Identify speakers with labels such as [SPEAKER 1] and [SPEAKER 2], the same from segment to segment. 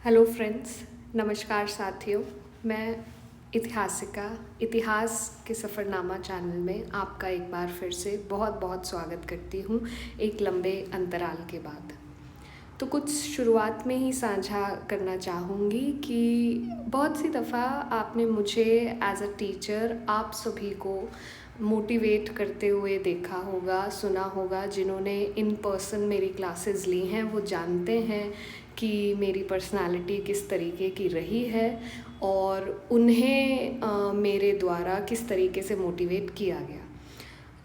[SPEAKER 1] Hello friends, नमस्कार साथियों। मैं इतिहासिका इतिहास के सफ़रनामा चैनल में आपका एक बार फिर से बहुत बहुत स्वागत करती हूँ एक लंबे अंतराल के बाद। तो कुछ शुरुआत में ही साझा करना चाहूँगी कि बहुत सी दफ़ा आपने मुझे एज अ टीचर आप सभी को मोटिवेट करते हुए देखा होगा, सुना होगा। जिन्होंने इन पर्सन मेरी क्लासेस ली हैं वो जानते हैं कि मेरी पर्सनालिटी किस तरीके की रही है और उन्हें मेरे द्वारा किस तरीके से मोटिवेट किया गया।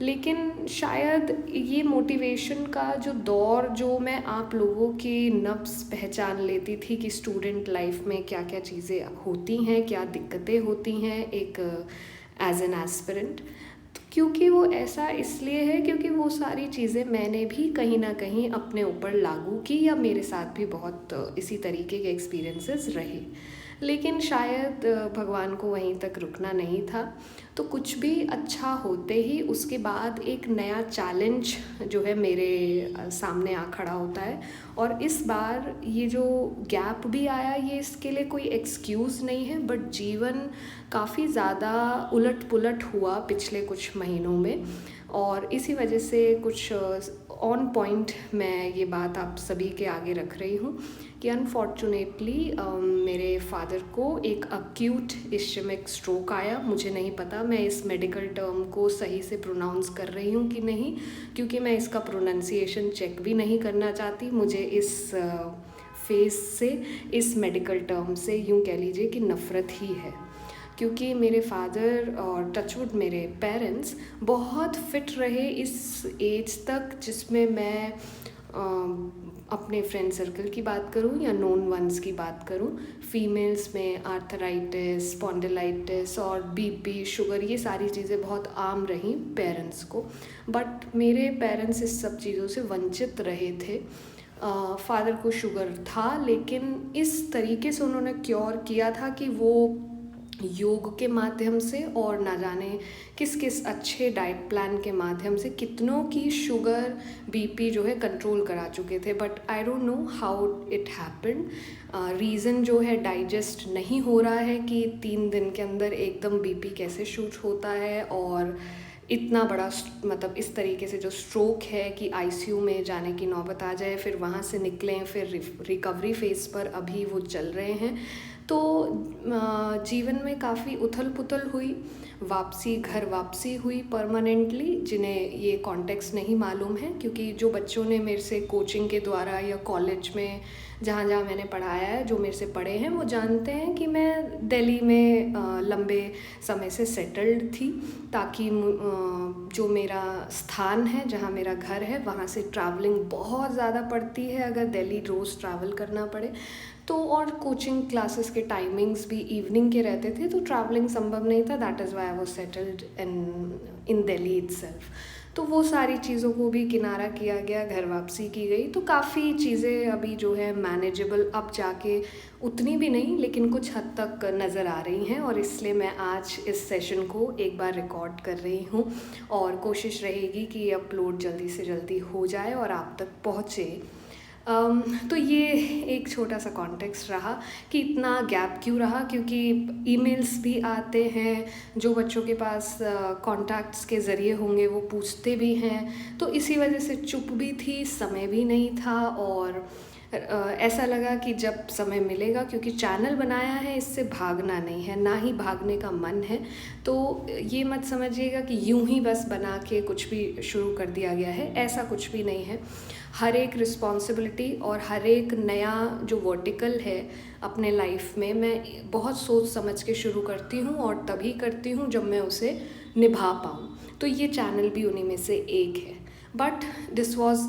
[SPEAKER 1] लेकिन शायद ये मोटिवेशन का जो दौर जो मैं आप लोगों की नब्ज़ पहचान लेती थी कि स्टूडेंट लाइफ में क्या क्या चीज़ें होती हैं, क्या दिक्कतें होती हैं एक एज एन एस्पिरेंट। क्योंकि वो ऐसा इसलिए है क्योंकि वो सारी चीज़ें मैंने भी कहीं ना कहीं अपने ऊपर लागू की या मेरे साथ भी बहुत इसी तरीके के एक्सपीरियंसेस रहे। लेकिन शायद भगवान को वहीं तक रुकना नहीं था। तो कुछ भी अच्छा होते ही उसके बाद एक नया चैलेंज जो है मेरे सामने आ खड़ा होता है। और इस बार ये जो गैप भी आया ये इसके लिए कोई एक्सक्यूज़ नहीं है, बट जीवन काफ़ी ज़्यादा उलट पुलट हुआ पिछले कुछ महीनों में। और इसी वजह से कुछ ऑन पॉइंट मैं ये बात आप सभी के आगे रख रही हूँ कि अनफॉर्चुनेटली मेरे फादर को एक अक्यूट इश्चेमिक स्ट्रोक आया। मुझे नहीं पता मैं इस मेडिकल टर्म को सही से प्रोनाउंस कर रही हूँ कि नहीं, क्योंकि मैं इसका प्रोनाउंसिएशन चेक भी नहीं करना चाहती। मुझे इस फेस से, इस मेडिकल टर्म से यूँ कह लीजिए कि नफ़रत ही है। क्योंकि मेरे फादर और टचवुड मेरे पेरेंट्स बहुत फिट रहे इस एज तक जिसमें मैं अपने फ्रेंड सर्कल की बात करूं या नोन वंस की बात करूं। फीमेल्स में आर्थराइटिस, स्पॉन्डिलाइटिस और बीपी, शुगर, ये सारी चीज़ें बहुत आम रहीं पेरेंट्स को। बट मेरे पेरेंट्स इस सब चीज़ों से वंचित रहे थे। फादर को शुगर था लेकिन इस तरीके से उन्होंने क्योर किया था कि वो योग के माध्यम से और ना जाने किस किस अच्छे डाइट प्लान के माध्यम से कितनों की शुगर, बीपी जो है कंट्रोल करा चुके थे। But I don't know how it happened. Reason जो है डाइजेस्ट नहीं हो रहा है कि 3 दिन के अंदर एकदम बीपी कैसे शूट होता है और इतना बड़ा मतलब इस तरीके से जो स्ट्रोक है कि आईसीयू में जाने की नौबत आ जाए, फिर वहाँ से निकलें, फिर रिकवरी फेज़ पर अभी वो चल रहे हैं। तो जीवन में काफ़ी उथल पुथल हुई, घर वापसी हुई परमानेंटली। जिन्हें ये कॉन्टेक्स्ट नहीं मालूम है, क्योंकि जो बच्चों ने मेरे से कोचिंग के द्वारा या कॉलेज में जहाँ जहाँ मैंने पढ़ाया है, जो मेरे से पढ़े हैं वो जानते हैं कि मैं दिल्ली में लंबे समय से सेटल्ड थी, ताकि जो मेरा स्थान है, जहाँ मेरा घर है, वहाँ से ट्रैवलिंग बहुत ज़्यादा पड़ती है अगर दिल्ली रोज़ ट्रैवल करना पड़े तो। और कोचिंग क्लासेस के टाइमिंग्स भी इवनिंग के रहते थे, तो ट्रैवलिंग संभव नहीं था। That is why I was settled in Delhi itself. तो वो सारी चीज़ों को भी किनारा किया गया, घर वापसी की गई। तो काफ़ी चीज़ें अभी जो है मैनेजेबल अब जाके उतनी भी नहीं लेकिन कुछ हद तक नज़र आ रही हैं। और इसलिए मैं आज इस सेशन को एक बार रिकॉर्ड कर रही हूँ और कोशिश रहेगी कि ये अपलोड जल्दी से जल्दी हो जाए और आप तक पहुँचे। तो ये एक छोटा सा कॉन्टेक्स्ट रहा कि इतना गैप क्यों रहा, क्योंकि ईमेल्स भी आते हैं, जो बच्चों के पास कॉन्टैक्ट्स के ज़रिए होंगे वो पूछते भी हैं। तो इसी वजह से चुप भी थी, समय भी नहीं था। और ऐसा लगा कि जब समय मिलेगा, क्योंकि चैनल बनाया है, इससे भागना नहीं है, ना ही भागने का मन है। तो ये मत समझिएगा कि यूं ही बस बना के कुछ भी शुरू कर दिया गया है, ऐसा कुछ भी नहीं है। हर एक रिस्पॉन्सिबिलिटी और हर एक नया जो वर्टिकल है अपने लाइफ में, मैं बहुत सोच समझ के शुरू करती हूँ और तभी करती हूँ जब मैं उसे निभा पाऊँ। तो ये चैनल भी उन्हीं में से एक है। But this was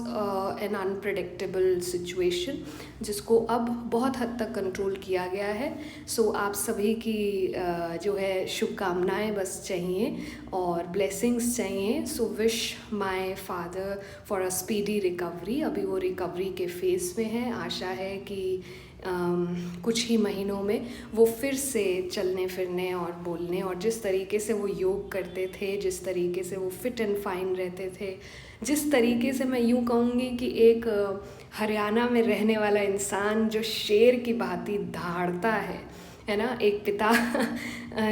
[SPEAKER 1] an unpredictable situation जिसको अब बहुत हद तक कंट्रोल किया गया है। सो आप सभी की जो है शुभकामनाएं बस चाहिए और ब्लेसिंग्स चाहिए। So wish my father for a speedy recovery. अभी वो रिकवरी के फेज़ में है। आशा है कि कुछ ही महीनों में वो फिर से चलने फिरने और बोलने, और जिस तरीके से वो योग करते थे, जिस तरीके से वो फिट एंड फाइन रहते थे, जिस तरीके से मैं यूँ कहूँगी कि एक हरियाणा में रहने वाला इंसान जो शेर की भांति दहाड़ता है ना, एक पिता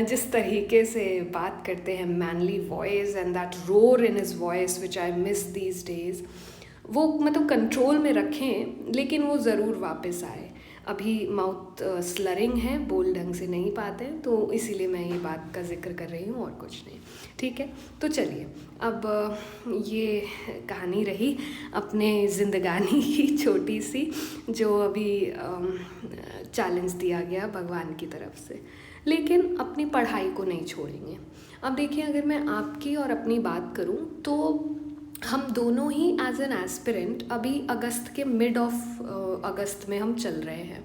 [SPEAKER 1] जिस तरीके से बात करते हैं, manly voice and that roar in his voice which I miss these days, वो मतलब कंट्रोल में रखें, लेकिन वो ज़रूर वापस आए। अभी माउथ स्लरिंग है, बोल ढंग से नहीं पाते हैं, तो इसीलिए मैं ये बात का जिक्र कर रही हूँ और कुछ नहीं। ठीक है, तो चलिए अब ये कहानी रही अपने ज़िंदगानी की छोटी सी, जो अभी चैलेंज दिया गया भगवान की तरफ से, लेकिन अपनी पढ़ाई को नहीं छोड़ेंगे। अब देखिए, अगर मैं आपकी और अपनी बात करूँ तो हम दोनों ही एज एन एस्पिरेंट अभी अगस्त के मिड ऑफ अगस्त में हम चल रहे हैं।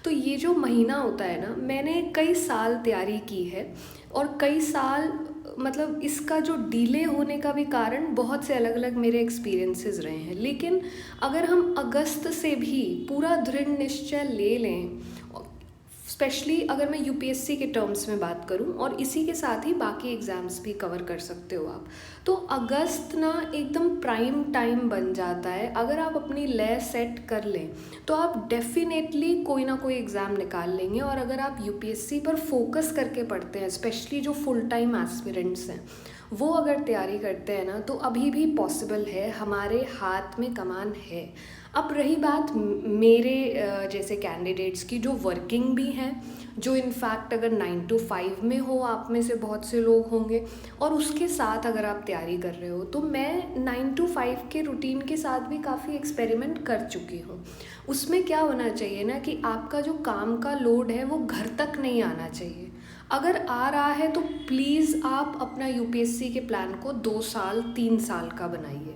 [SPEAKER 1] तो ये जो महीना होता है ना, मैंने कई साल तैयारी की है और कई साल मतलब इसका जो डिले होने का भी कारण बहुत से अलग अलग मेरे एक्सपीरियंसेस रहे हैं। लेकिन अगर हम अगस्त से भी पूरा दृढ़ निश्चय ले लें, स्पेशली अगर मैं यूपीएससी के टर्म्स में बात करूं और इसी के साथ ही बाकी एग्ज़ाम्स भी कवर कर सकते हो आप, तो अगस्त ना एकदम प्राइम टाइम बन जाता है। अगर आप अपनी लय सेट कर लें तो आप डेफिनेटली कोई ना कोई एग्ज़ाम निकाल लेंगे। और अगर आप यूपीएससी पर फोकस करके पढ़ते हैं, स्पेशली जो फुल टाइम एस्पिरेंट्स हैं, वो अगर तैयारी करते हैं ना, तो अभी भी पॉसिबल है, हमारे हाथ में कमान है। अब रही बात मेरे जैसे कैंडिडेट्स की जो वर्किंग भी हैं, जो इनफैक्ट अगर 9 to 5 में हो, आप में से बहुत से लोग होंगे, और उसके साथ अगर आप तैयारी कर रहे हो, तो मैं 9 to 5 के रूटीन के साथ भी काफ़ी एक्सपेरिमेंट कर चुकी हूँ। उसमें क्या होना चाहिए ना कि आपका जो काम का लोड है वो घर तक नहीं आना चाहिए। अगर आ रहा है तो प्लीज़ आप अपना यूपीएससी के प्लान को 2 साल 3 साल का बनाइए,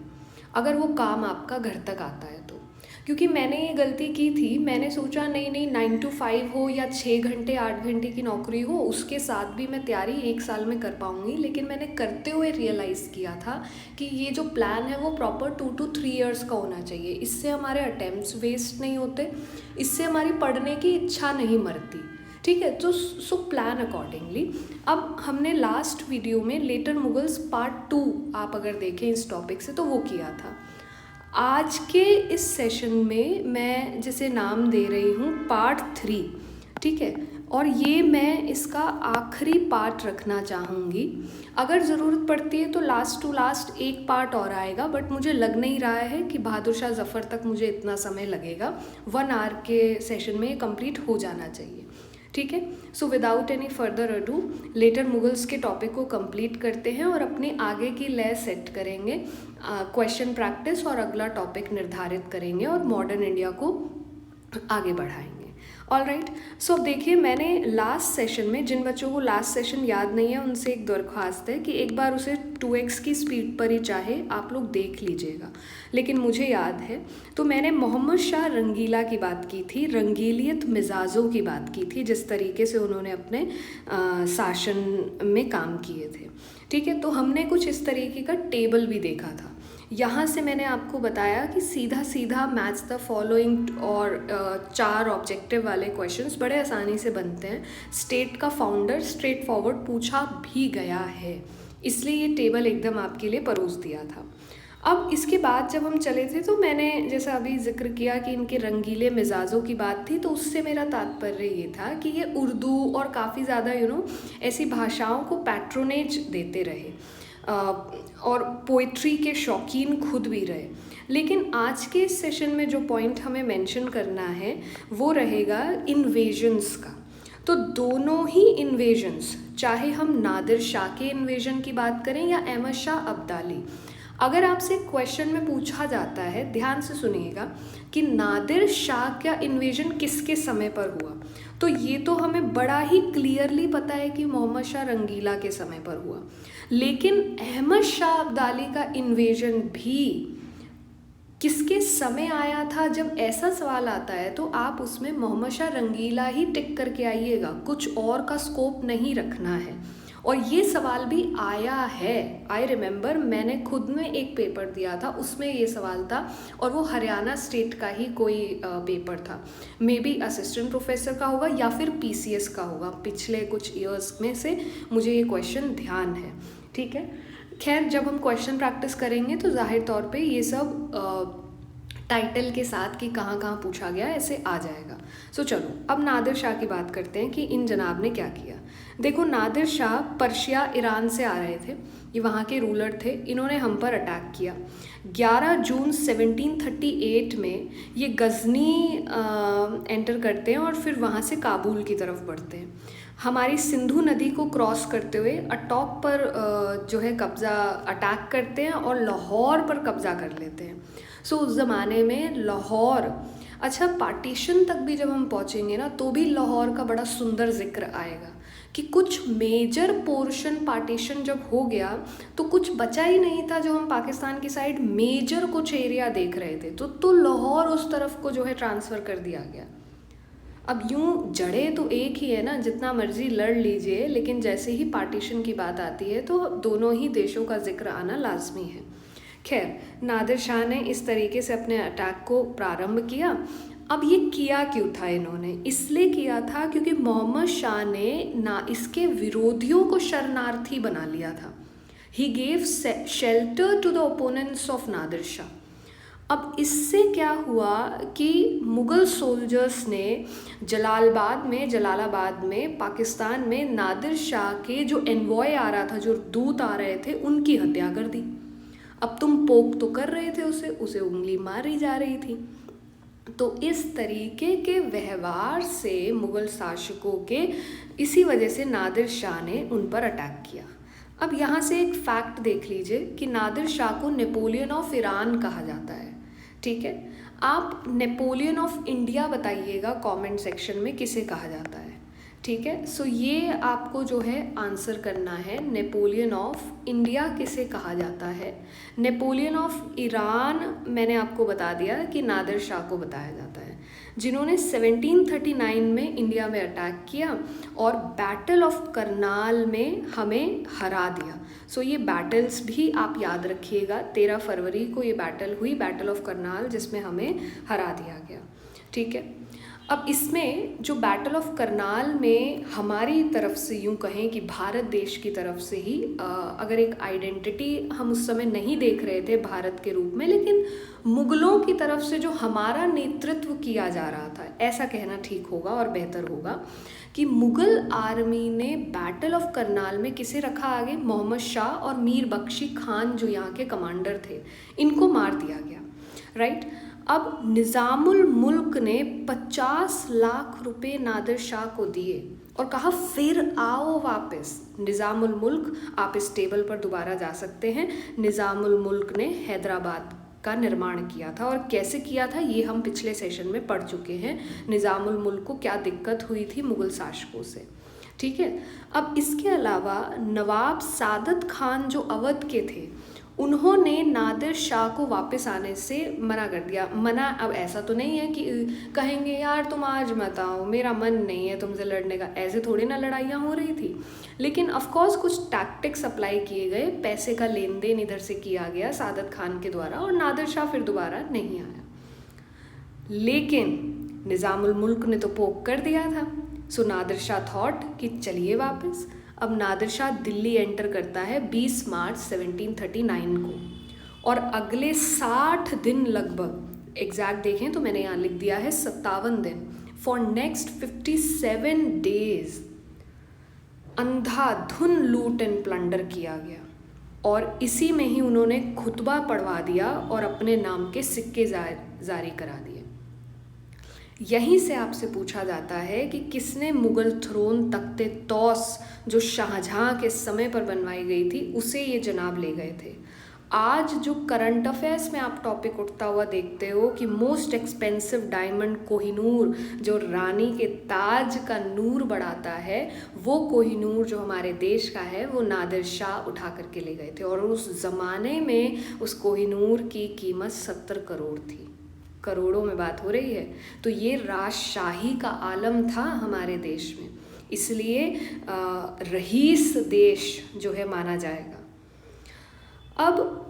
[SPEAKER 1] अगर वो काम आपका घर तक आता है तो। क्योंकि मैंने ये गलती की थी, मैंने सोचा नहीं 9 to 5 हो या 6 घंटे 8 घंटे की नौकरी हो, उसके साथ भी मैं तैयारी 1 साल में कर पाऊँगी। लेकिन मैंने करते हुए रियलाइज़ किया था कि ये जो प्लान है वो प्रॉपर 2 to 3 years का होना चाहिए। इससे हमारे अटेम्प्ट्स वेस्ट नहीं होते, इससे हमारी पढ़ने की इच्छा नहीं मरती। ठीक है, तो सो प्लान अकॉर्डिंगली। अब हमने लास्ट वीडियो में लेटर मुगल्स पार्ट 2 आप अगर देखें इस टॉपिक से, तो वो किया था। आज के इस सेशन में मैं जिसे नाम दे रही हूँ पार्ट 3, ठीक है, और ये मैं इसका आखिरी पार्ट रखना चाहूँगी। अगर ज़रूरत पड़ती है तो लास्ट टू लास्ट एक पार्ट और आएगा, बट मुझे लग नहीं रहा है कि बहादुर शाह ज़फ़र तक मुझे इतना समय लगेगा। 1 hour के सेशन में ये कंप्लीट हो जाना चाहिए। ठीक है, so without any further ado later Mughals के टॉपिक को कंप्लीट करते हैं और अपने आगे की लय सेट करेंगे, क्वेश्चन प्रैक्टिस और अगला टॉपिक निर्धारित करेंगे और मॉडर्न इंडिया को आगे बढ़ाएंगे। ऑल राइट, सो देखिए, मैंने लास्ट सेशन में, जिन बच्चों को लास्ट सेशन याद नहीं है उनसे एक दरख्वास्त है कि एक बार उसे 2x की स्पीड पर ही चाहे आप लोग देख लीजिएगा। लेकिन मुझे याद है, तो मैंने मोहम्मद शाह रंगीला की बात की थी, रंगीलियत मिजाजों की बात की थी, जिस तरीके से उन्होंने अपने शासन में काम किए थे। ठीक है, तो हमने कुछ इस तरीके का टेबल भी देखा था। यहाँ से मैंने आपको बताया कि सीधा सीधा मैच द फॉलोइंग और 4 ऑब्जेक्टिव वाले क्वेश्चंस बड़े आसानी से बनते हैं। स्टेट का फाउंडर स्ट्रेट फॉरवर्ड पूछा भी गया है, इसलिए ये टेबल एकदम आपके लिए परोस दिया था। अब इसके बाद जब हम चले थे, तो मैंने जैसा अभी जिक्र किया कि इनके रंगीले मिजाजों की बात थी, तो उससे मेरा तात्पर्य ये था कि ये उर्दू और काफ़ी ज़्यादा ऐसी भाषाओं को पैट्रोनेज देते रहे और पोइट्री के शौकीन खुद भी रहे। लेकिन आज के इस सेशन में जो पॉइंट हमें मेंशन करना है वो रहेगा इन्वेजन्स का। तो दोनों ही इन्वेजन्स, चाहे हम नादिर शाह के इन्वेजन की बात करें या अहमद शाह अब्दाली, अगर आपसे क्वेश्चन में पूछा जाता है, ध्यान से सुनिएगा, कि नादिर शाह का इन्वेजन किसके समय पर हुआ, तो ये तो हमें बड़ा ही क्लियरली पता है कि मोहम्मद शाह रंगीला के समय पर हुआ। लेकिन अहमद शाह अब्दाली का इन्वेजन भी किसके समय आया था, जब ऐसा सवाल आता है तो आप उसमें मोहम्मद शाह रंगीला ही टिक करके आइएगा, कुछ और का स्कोप नहीं रखना है। और ये सवाल भी आया है, आई रिमेंबर, मैंने खुद में एक पेपर दिया था, उसमें ये सवाल था, और वो हरियाणा स्टेट का ही कोई पेपर था, मे बी असिस्टेंट प्रोफेसर का होगा या फिर पीसीएस का होगा, पिछले कुछ ईयर्स में से मुझे ये क्वेश्चन ध्यान है। ठीक है, खैर, जब हम क्वेश्चन प्रैक्टिस करेंगे तो जाहिर तौर पे ये सब टाइटल के साथ कि कहाँ कहाँ पूछा गया ऐसे आ जाएगा। सो चलो अब नादिर शाह की बात करते हैं कि इन जनाब ने क्या किया। देखो, नादिर शाह पर्शिया ईरान से आ रहे थे, ये वहाँ के रूलर थे। इन्होंने हम पर अटैक किया। 11 जून 1738 में ये गजनी एंटर करते हैं और फिर वहाँ से काबुल की तरफ बढ़ते हैं। हमारी सिंधु नदी को क्रॉस करते हुए अटॉक पर जो है कब्ज़ा अटैक करते हैं और लाहौर पर कब्ज़ा कर लेते हैं। सो उस ज़माने में लाहौर, अच्छा पार्टीशन तक भी जब हम पहुँचेंगे ना तो भी लाहौर का बड़ा सुंदर जिक्र आएगा कि कुछ मेजर पोर्शन पार्टीशन जब हो गया तो कुछ बचा ही नहीं था। जो हम पाकिस्तान की साइड मेजर कुछ एरिया देख रहे थे तो लाहौर उस तरफ को जो है ट्रांसफ़र कर दिया गया। अब यूँ जड़ें तो एक ही है ना, जितना मर्जी लड़ लीजिए, लेकिन जैसे ही पार्टीशन की बात आती है तो दोनों ही देशों का जिक्र आना लाजमी है। खैर, नादिर शाह ने इस तरीके से अपने अटैक को प्रारंभ किया। अब ये किया क्यों था इन्होंने? इसलिए किया था क्योंकि मोहम्मद शाह ने ना इसके विरोधियों को शरणार्थी बना लिया था। He gave shelter to the opponents of Nadir Shah. अब इससे क्या हुआ कि मुग़ल सोल्जर्स ने जलालाबाद में पाकिस्तान में नादिर शाह के जो एनवॉय आ रहा था, जो दूत आ रहे थे, उनकी हत्या कर दी। अब तुम पोक तो कर रहे थे उसे उंगली मारी जा रही थी। तो इस तरीके के व्यवहार से मुग़ल शासकों के, इसी वजह से नादिर शाह ने उन पर अटैक किया। अब यहाँ से एक फैक्ट देख लीजिए कि नादिर शाह को नेपोलियन ऑफ ईरान कहा जाता है। ठीक है, आप नेपोलियन ऑफ इंडिया बताइएगा कमेंट सेक्शन में किसे कहा जाता है। ठीक है, सो ये आपको जो है आंसर करना है। नेपोलियन ऑफ इंडिया किसे कहा जाता है? नेपोलियन ऑफ ईरान मैंने आपको बता दिया कि नादिर शाह को बताया जाता है, जिन्होंने 1739 में इंडिया में अटैक किया और बैटल ऑफ करनाल में हमें हरा दिया। सो ये बैटल्स भी आप याद रखिएगा। 13 फरवरी को ये बैटल हुई, बैटल ऑफ करनाल, जिसमें हमें हरा दिया गया। ठीक है, अब इसमें जो बैटल ऑफ करनाल में हमारी तरफ से, यूँ कहें कि भारत देश की तरफ से ही अगर एक आइडेंटिटी हम उस समय नहीं देख रहे थे भारत के रूप में, लेकिन मुग़लों की तरफ से जो हमारा नेतृत्व किया जा रहा था, ऐसा कहना ठीक होगा और बेहतर होगा कि मुग़ल आर्मी ने बैटल ऑफ करनाल में किसे रखा आगे? मोहम्मद शाह और मीर बख्शी खान, जो यहाँ के कमांडर थे, इनको मार दिया गया। राइट। अब निज़ामुल मुल्क ने 50 लाख रुपए नादिर शाह को दिए और कहा फिर आओ वापस। निज़ामुल मुल्क, आप इस टेबल पर दोबारा जा सकते हैं, निज़ामुल मुल्क ने हैदराबाद का निर्माण किया था। और कैसे किया था ये हम पिछले सेशन में पढ़ चुके हैं, निज़ामुल मुल्क को क्या दिक्कत हुई थी मुग़ल शासकों से। ठीक है, अब इसके अलावा नवाब सादत खान जो अवध के थे, उन्होंने नादिर शाह को वापस आने से मना कर दिया। मना, अब ऐसा तो नहीं है कि कहेंगे यार तुम आज मत आओ, मेरा मन नहीं है तुमसे लड़ने का, ऐसे थोड़ी ना लड़ाइयाँ हो रही थी। लेकिन ऑफ कोर्स कुछ टैक्टिक्स अप्लाई किए गए, पैसे का लेन देन इधर से किया गया सादत खान के द्वारा, और नादिर शाह फिर दोबारा नहीं आया। लेकिन निज़ामुल मुल्क ने तो पोक कर दिया था। सो नादिर शाह थॉट कि चलिए वापस। अब नादिर शाह दिल्ली एंटर करता है 20 मार्च 1739 को, और अगले 60 दिन लगभग, एग्जैक्ट देखें तो मैंने यहाँ लिख दिया है 57 दिन, फॉर नेक्स्ट 57 डेज अंधाधुन लूट एंड प्लंडर किया गया। और इसी में ही उन्होंने खुतबा पढ़वा दिया और अपने नाम के सिक्के जारी करा दिए। यहीं से आपसे पूछा जाता है कि किसने मुग़ल थ्रोन तख्ते तौस, जो शाहजहाँ के समय पर बनवाई गई थी, उसे ये जनाब ले गए थे। आज जो करंट अफेयर्स में आप टॉपिक उठता हुआ देखते हो कि मोस्ट एक्सपेंसिव डायमंड कोहिनूर, जो रानी के ताज का नूर बढ़ाता है, वो कोहिनूर जो हमारे देश का है, वो नादिर शाह उठा करके ले गए थे। और उस ज़माने में उस कोहिनूर की कीमत 70 करोड़ थी। करोड़ों में बात हो रही है। तो ये राजशाही का आलम था हमारे देश में, इसलिए रईस देश जो है माना जाएगा। अब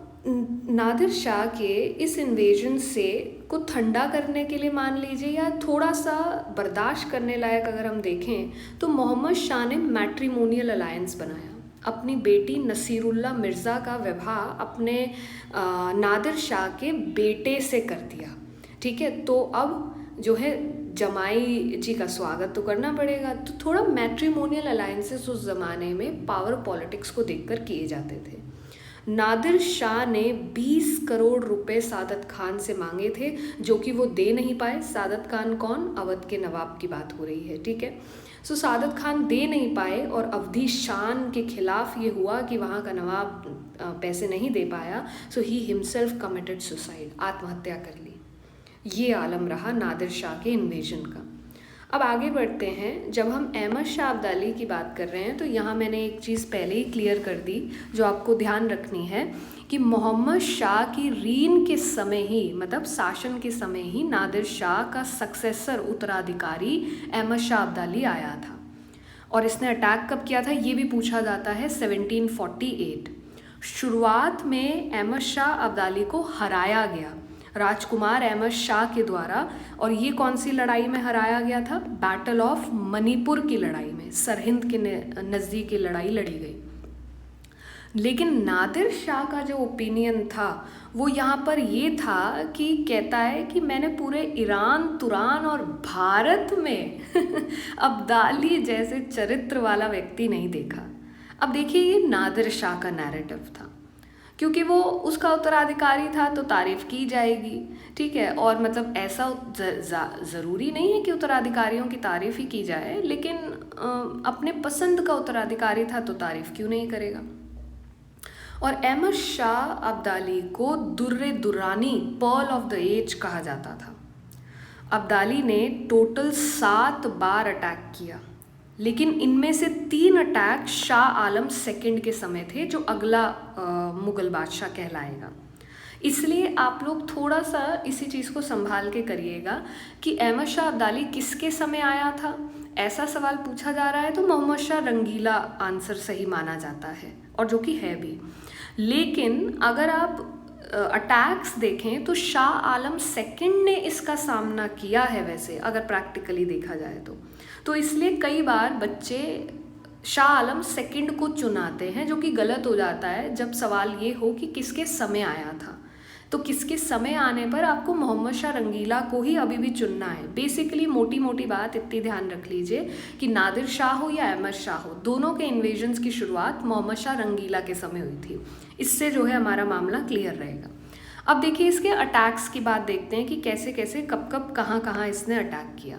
[SPEAKER 1] नादिर शाह के इस इन्वेजन से को ठंडा करने के लिए मान लीजिए, या थोड़ा सा बर्दाश्त करने लायक अगर हम देखें, तो मोहम्मद शाह ने मैट्रिमोनियल अलायंस बनाया। अपनी बेटी नसीरुल्लाह मिर्ज़ा का विवाह अपने नादिर शाह के बेटे से कर दिया। ठीक है। तो अब जो है जमाई जी का स्वागत तो करना पड़ेगा। तो थोड़ा मैट्रिमोनियल अलायंसेस उस ज़माने में पावर पॉलिटिक्स को देखकर किए जाते थे। नादिर शाह ने 20 करोड़ रुपए सादत खान से मांगे थे, जो कि वो दे नहीं पाए। सादत खान कौन? अवध के नवाब की बात हो रही है, ठीक है। सो सादत खान दे नहीं पाए और अवधी शान के खिलाफ ये हुआ कि वहाँ का नवाब पैसे नहीं दे पाया। सो ही हिमसेल्फ कमिटेड सुसाइड, आत्महत्या कर ली। ये आलम रहा नादिर शाह के इन्वेजन का। अब आगे बढ़ते हैं। जब हम अहमद शाह अब्दाली की बात कर रहे हैं तो यहाँ मैंने एक चीज़ पहले ही क्लियर कर दी जो आपको ध्यान रखनी है कि मोहम्मद शाह की रीन के समय ही, मतलब शासन के समय ही, नादिर शाह का सक्सेसर उत्तराधिकारी अहमद शाह अब्दाली आया था। और इसने अटैक कब किया था ये भी पूछा जाता है, 1748। शुरुआत में अहमद शाह अब्दाली को हराया गया राजकुमार अहमद शाह के द्वारा। और ये कौन सी लड़ाई में हराया गया था? बैटल ऑफ मणिपुर की लड़ाई में, सरहिंद के नज़दीक की लड़ाई लड़ी गई। लेकिन नादिर शाह का जो ओपिनियन था वो यहाँ पर ये था कि कहता है कि मैंने पूरे ईरान, तुरान और भारत में अब्दाली जैसे चरित्र वाला व्यक्ति नहीं देखा। अब देखिए, ये नादिर शाह का नैरेटिव था, क्योंकि वो उसका उत्तराधिकारी था तो तारीफ़ की जाएगी, ठीक है। और मतलब ऐसा ज़रूरी नहीं है कि उत्तराधिकारियों की तारीफ़ ही की जाए, लेकिन अपने पसंद का उत्तराधिकारी था तो तारीफ़ क्यों नहीं करेगा। और अहमद शाह अब्दाली को Durre Durrani, pearl of the age कहा जाता था। अब्दाली ने टोटल 7 बार अटैक किया, लेकिन इनमें से 3 अटैक शाह आलम सेकंड के समय थे, जो अगला मुग़ल बादशाह कहलाएगा। इसलिए आप लोग थोड़ा सा इसी चीज़ को संभाल के करिएगा कि अहमद शाह अब्दाली किसके समय आया था। ऐसा सवाल पूछा जा रहा है तो मोहम्मद शाह रंगीला आंसर सही माना जाता है, और जो कि है भी। लेकिन अगर आप अटैक्स देखें तो शाह आलम सेकंड ने इसका सामना किया है, वैसे अगर प्रैक्टिकली देखा जाए तो इसलिए कई बार बच्चे शाह आलम सेकंड को चुनाते हैं, जो कि गलत हो जाता है जब सवाल ये हो कि किसके समय आया था। तो किसके समय आने पर आपको मोहम्मद शाह रंगीला को ही अभी भी चुनना है। बेसिकली मोटी मोटी बात इतनी ध्यान रख लीजिए कि नादिर शाह हो या अहमद शाह हो, दोनों के इन्वेजन्स की शुरुआत मोहम्मद शाह रंगीला के समय हुई थी। इससे जो है हमारा मामला क्लियर रहेगा। अब देखिए, इसके अटैक्स की बात देखते हैं कि कैसे कैसे, कब कब, कहाँ कहाँ इसने अटैक किया।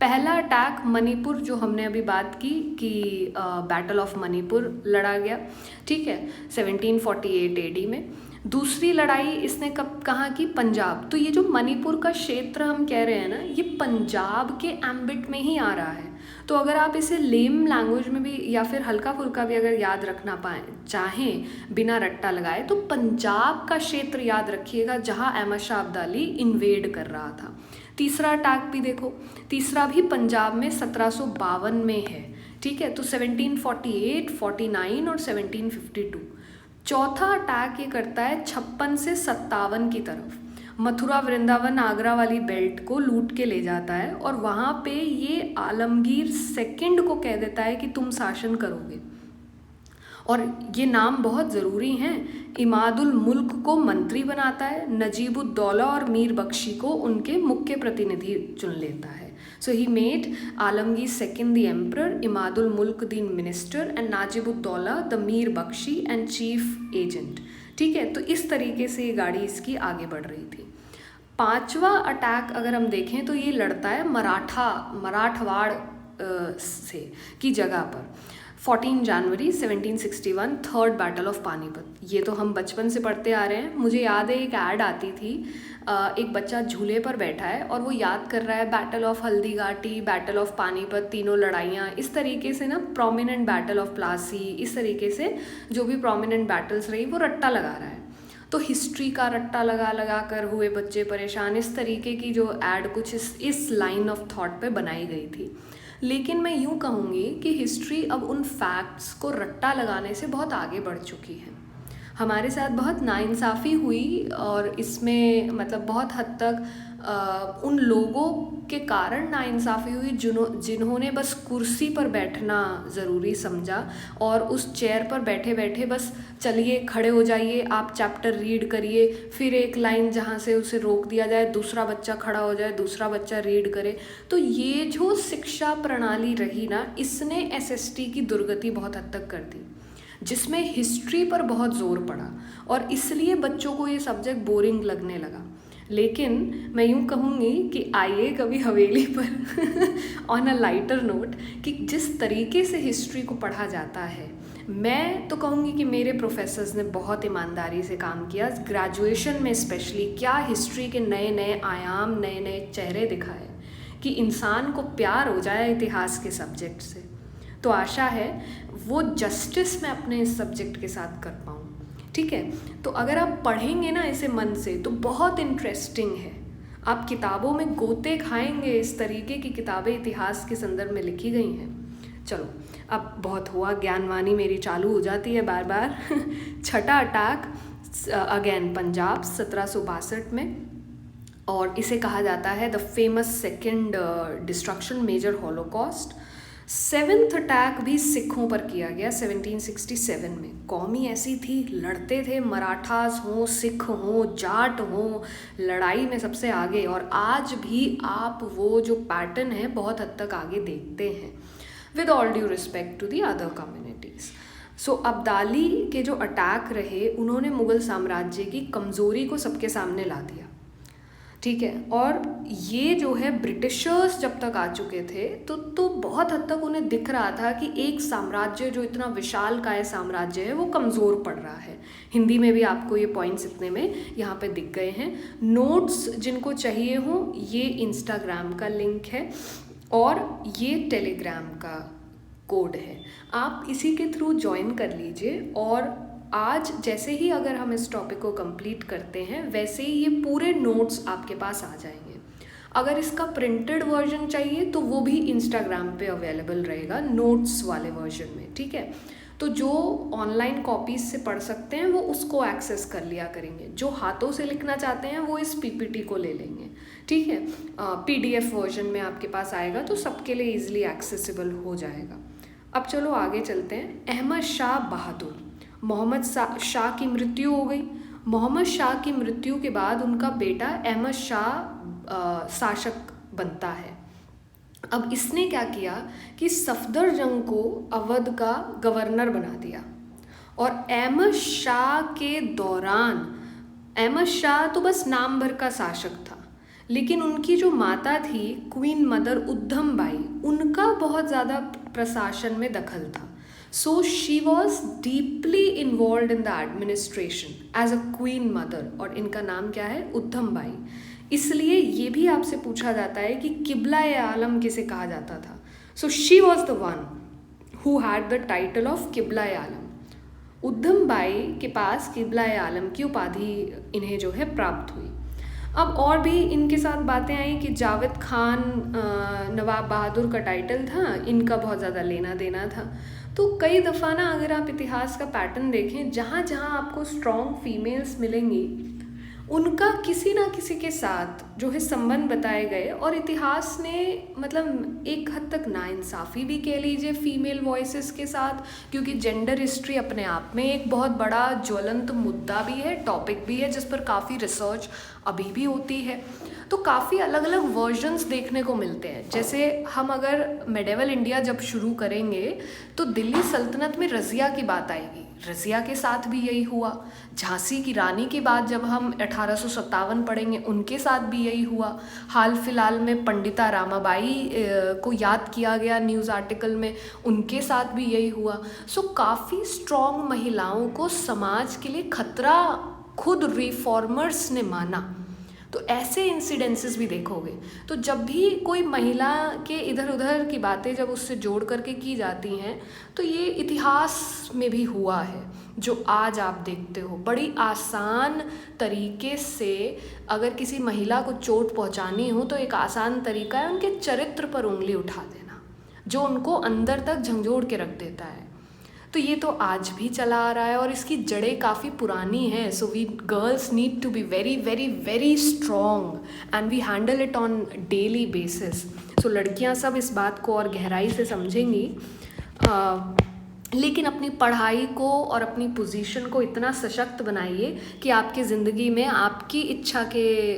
[SPEAKER 1] पहला अटैक मणिपुर, जो हमने अभी बात की कि बैटल ऑफ मणिपुर लड़ा गया, ठीक है, 1748 AD में। दूसरी लड़ाई इसने कब कहाँ की? पंजाब। तो ये जो मणिपुर का क्षेत्र हम कह रहे हैं ना, ये पंजाब के एम्बिट में ही आ रहा है। तो अगर आप इसे लेम लैंग्वेज में भी या फिर हल्का फुल्का भी अगर याद रखना चाहें बिना रट्टा लगाए, तो पंजाब का क्षेत्र याद रखिएगा जहाँ अहमद शाह अब्दाली इन्वेड कर रहा था। तीसरा अटैक भी देखो, तीसरा भी पंजाब में 1752 में है, ठीक है। तो 1748, 49 और 1752। चौथा अटैक ये करता है 56 से 57 की तरफ, मथुरा, वृंदावन, आगरा वाली बेल्ट को लूट के ले जाता है, और वहाँ पे ये आलमगीर सेकंड को कह देता है कि तुम शासन करोगे। और ये नाम बहुत ज़रूरी हैं। इमादुल मुल्क को मंत्री बनाता है, नजीबुद्दौला और मीर बख्शी को उनके मुख्य प्रतिनिधि चुन लेता है। So he made Alamgir second the emperor, Imadul Mulk the minister and Najibuddaula the Mir Bakhshi and chief agent, ठीक है। तो इस तरीके से ये गाड़ी इसकी आगे बढ़ रही थी। पांचवा अटैक अगर हम देखें तो ये लड़ता है मराठवाड़ से की जगह पर, 14 जनवरी 1761, थर्ड बैटल ऑफ पानीपत। ये तो हम बचपन से पढ़ते आ रहे हैं। मुझे याद है एक ऐड आती थी, एक बच्चा झूले पर बैठा है और वो याद कर रहा है battle of Haldighati, battle of Panipat, तीनों लड़ाइयाँ, इस तरीके से ना, प्रोमिनेंट बैटल ऑफ प्लासी, इस तरीके से जो भी प्रोमिनेंट बैटल्स रही वो रट्टा लगा रहा है। तो हिस्ट्री का रट्टा लगा लगा कर हुए बच्चे परेशान, इस तरीके की जो ऐड कुछ इस लाइन ऑफ थॉट पे बनाई गई थी। लेकिन मैं यूँ कहूँगी कि हिस्ट्री अब उन फैक्ट्स को रट्टा लगाने से बहुत आगे बढ़ चुकी है। हमारे साथ बहुत नाइंसाफ़ी हुई और इसमें मतलब बहुत हद तक उन लोगों के कारण नाइंसाफ़ी हुई जिन्होंने बस कुर्सी पर बैठना ज़रूरी समझा और उस चेयर पर बैठे बैठे बस चलिए खड़े हो जाइए, आप चैप्टर रीड करिए, फिर एक लाइन जहाँ से उसे रोक दिया जाए दूसरा बच्चा खड़ा हो जाए, दूसरा बच्चा रीड करे। तो ये जो शिक्षा प्रणाली रही ना, इसने एसएसटी की दुर्गति बहुत हद तक कर दी, जिसमें हिस्ट्री पर बहुत ज़ोर पड़ा और इसलिए बच्चों को ये सब्जेक्ट बोरिंग लगने लगा। लेकिन मैं यूँ कहूँगी कि आइए कभी हवेली पर ऑन अ लाइटर नोट, कि जिस तरीके से हिस्ट्री को पढ़ा जाता है, मैं तो कहूँगी कि मेरे प्रोफेसर्स ने बहुत ईमानदारी से काम किया। ग्रेजुएशन में स्पेशली क्या हिस्ट्री के नए नए आयाम, नए नए चेहरे दिखाए कि इंसान को प्यार हो जाए इतिहास के सब्जेक्ट से। तो आशा है वो जस्टिस मैं अपने इस सब्जेक्ट के साथ कर पाऊँ। ठीक है, तो अगर आप पढ़ेंगे ना इसे मन से तो बहुत इंटरेस्टिंग है। आप किताबों में गोते खाएंगे, इस तरीके की किताबें इतिहास के संदर्भ में लिखी गई हैं। चलो अब बहुत हुआ, ज्ञानवाणी मेरी चालू हो जाती है बार बार। छठा अटैक अगेन पंजाब 1762 में, और इसे कहा जाता है the famous second destruction major holocaust. 7th attack भी सिखों पर किया गया 1767 में। कौम ही ऐसी थी, लड़ते थे, मराठास हों, सिख हों, जाट हों, लड़ाई में सबसे आगे। और आज भी आप वो जो पैटर्न है बहुत हद तक आगे देखते हैं, with all due respect to the other communities. So Abdali के जो अटैक रहे, उन्होंने मुग़ल साम्राज्य की कमज़ोरी को सबके सामने ला दिया। ठीक है, और ये जो है ब्रिटिशर्स जब तक आ चुके थे तो बहुत हद तक उन्हें दिख रहा था कि एक साम्राज्य जो इतना विशालकाय साम्राज्य है वो कमज़ोर पड़ रहा है। हिंदी में भी आपको ये पॉइंट्स इतने में यहाँ पे दिख गए हैं। नोट्स जिनको चाहिए हों, ये इंस्टाग्राम का लिंक है और ये टेलीग्राम का कोड है, आप इसी के थ्रू ज्वाइन कर लीजिए। और आज जैसे ही अगर हम इस टॉपिक को कंप्लीट करते हैं, वैसे ही ये पूरे नोट्स आपके पास आ जाएंगे। अगर इसका प्रिंटेड वर्जन चाहिए तो वो भी इंस्टाग्राम पे अवेलेबल रहेगा नोट्स वाले वर्जन में। ठीक है, तो जो ऑनलाइन कॉपीज से पढ़ सकते हैं वो उसको एक्सेस कर लिया करेंगे, जो हाथों से लिखना चाहते हैं वो इस पीपीटी को ले लेंगे। ठीक है, पीडीएफ वर्जन में आपके पास आएगा तो सबके लिए ईजिली एक्सेसिबल हो जाएगा। अब चलो आगे चलते हैं। अहमद शाह बहादुर, मोहम्मद शाह की मृत्यु हो गई। मोहम्मद शाह की मृत्यु के बाद उनका बेटा अहमद शाह शासक बनता है। अब इसने क्या किया कि सफदरजंग को अवध का गवर्नर बना दिया। और अहमद शाह के दौरान, अहमद शाह तो बस नाम भर का शासक था, लेकिन उनकी जो माता थी क्वीन मदर उद्धम बाई, उनका बहुत ज़्यादा प्रशासन में दखल था। So she was deeply involved in the administration as a queen mother, और इनका नाम क्या है, उद्धम बाई। इसलिए ये भी आपसे पूछा जाता है कि किबला-ए-आलम किसे कहा जाता था। So she was the one who had the title of किबला-ए-आलम। उद्धम बाई के पास किबला-ए-आलम की उपाधि इन्हें जो है प्राप्त हुई। अब और भी इनके साथ बातें आई कि जावेद खान नवाब बहादुर का टाइटल था, इनका बहुत ज़्यादा लेना देना था। तो कई दफ़ा ना अगर आप इतिहास का पैटर्न देखें, जहाँ जहाँ आपको स्ट्रॉन्ग फीमेल्स मिलेंगी उनका किसी ना किसी के साथ जो है संबंध बताए गए। और इतिहास ने मतलब एक हद तक नाइंसाफ़ी भी कह लीजिए फीमेल वॉइसेस के साथ, क्योंकि जेंडर हिस्ट्री अपने आप में एक बहुत बड़ा ज्वलंत मुद्दा भी है, टॉपिक भी है, जिस पर काफ़ी रिसर्च अभी भी होती है। तो काफ़ी अलग अलग वर्जन्स देखने को मिलते हैं। जैसे हम अगर मेडिवल इंडिया जब शुरू करेंगे तो दिल्ली सल्तनत में रज़िया की बात आएगी, रज़िया के साथ भी यही हुआ। झांसी की रानी के बाद जब हम 1857 पढ़ेंगे, उनके साथ भी यही हुआ। हाल फिलहाल में पंडिता रामाबाई को याद किया गया न्यूज़ आर्टिकल में, उनके साथ भी यही हुआ। सो काफ़ी स्ट्रॉन्ग महिलाओं को समाज के लिए खतरा खुद रिफॉर्मर्स ने माना। तो ऐसे इंसिडेंसेस भी देखोगे। तो जब भी कोई महिला के इधर उधर की बातें जब उससे जोड़ करके की जाती हैं, तो ये इतिहास में भी हुआ है, जो आज आप देखते हो। बड़ी आसान तरीके से अगर किसी महिला को चोट पहुंचानी हो तो एक आसान तरीका है उनके चरित्र पर उंगली उठा देना, जो उनको अंदर तक झंझोड़ के रख देता है। तो ये तो आज भी चला आ रहा है और इसकी जड़ें काफ़ी पुरानी हैं. So we girls need to be very very very strong and we handle it on daily basis. So लड़कियां सब इस बात को और गहराई से समझेंगी, लेकिन अपनी पढ़ाई को और अपनी पोजीशन को इतना सशक्त बनाइए कि आपकी ज़िंदगी में आपकी इच्छा के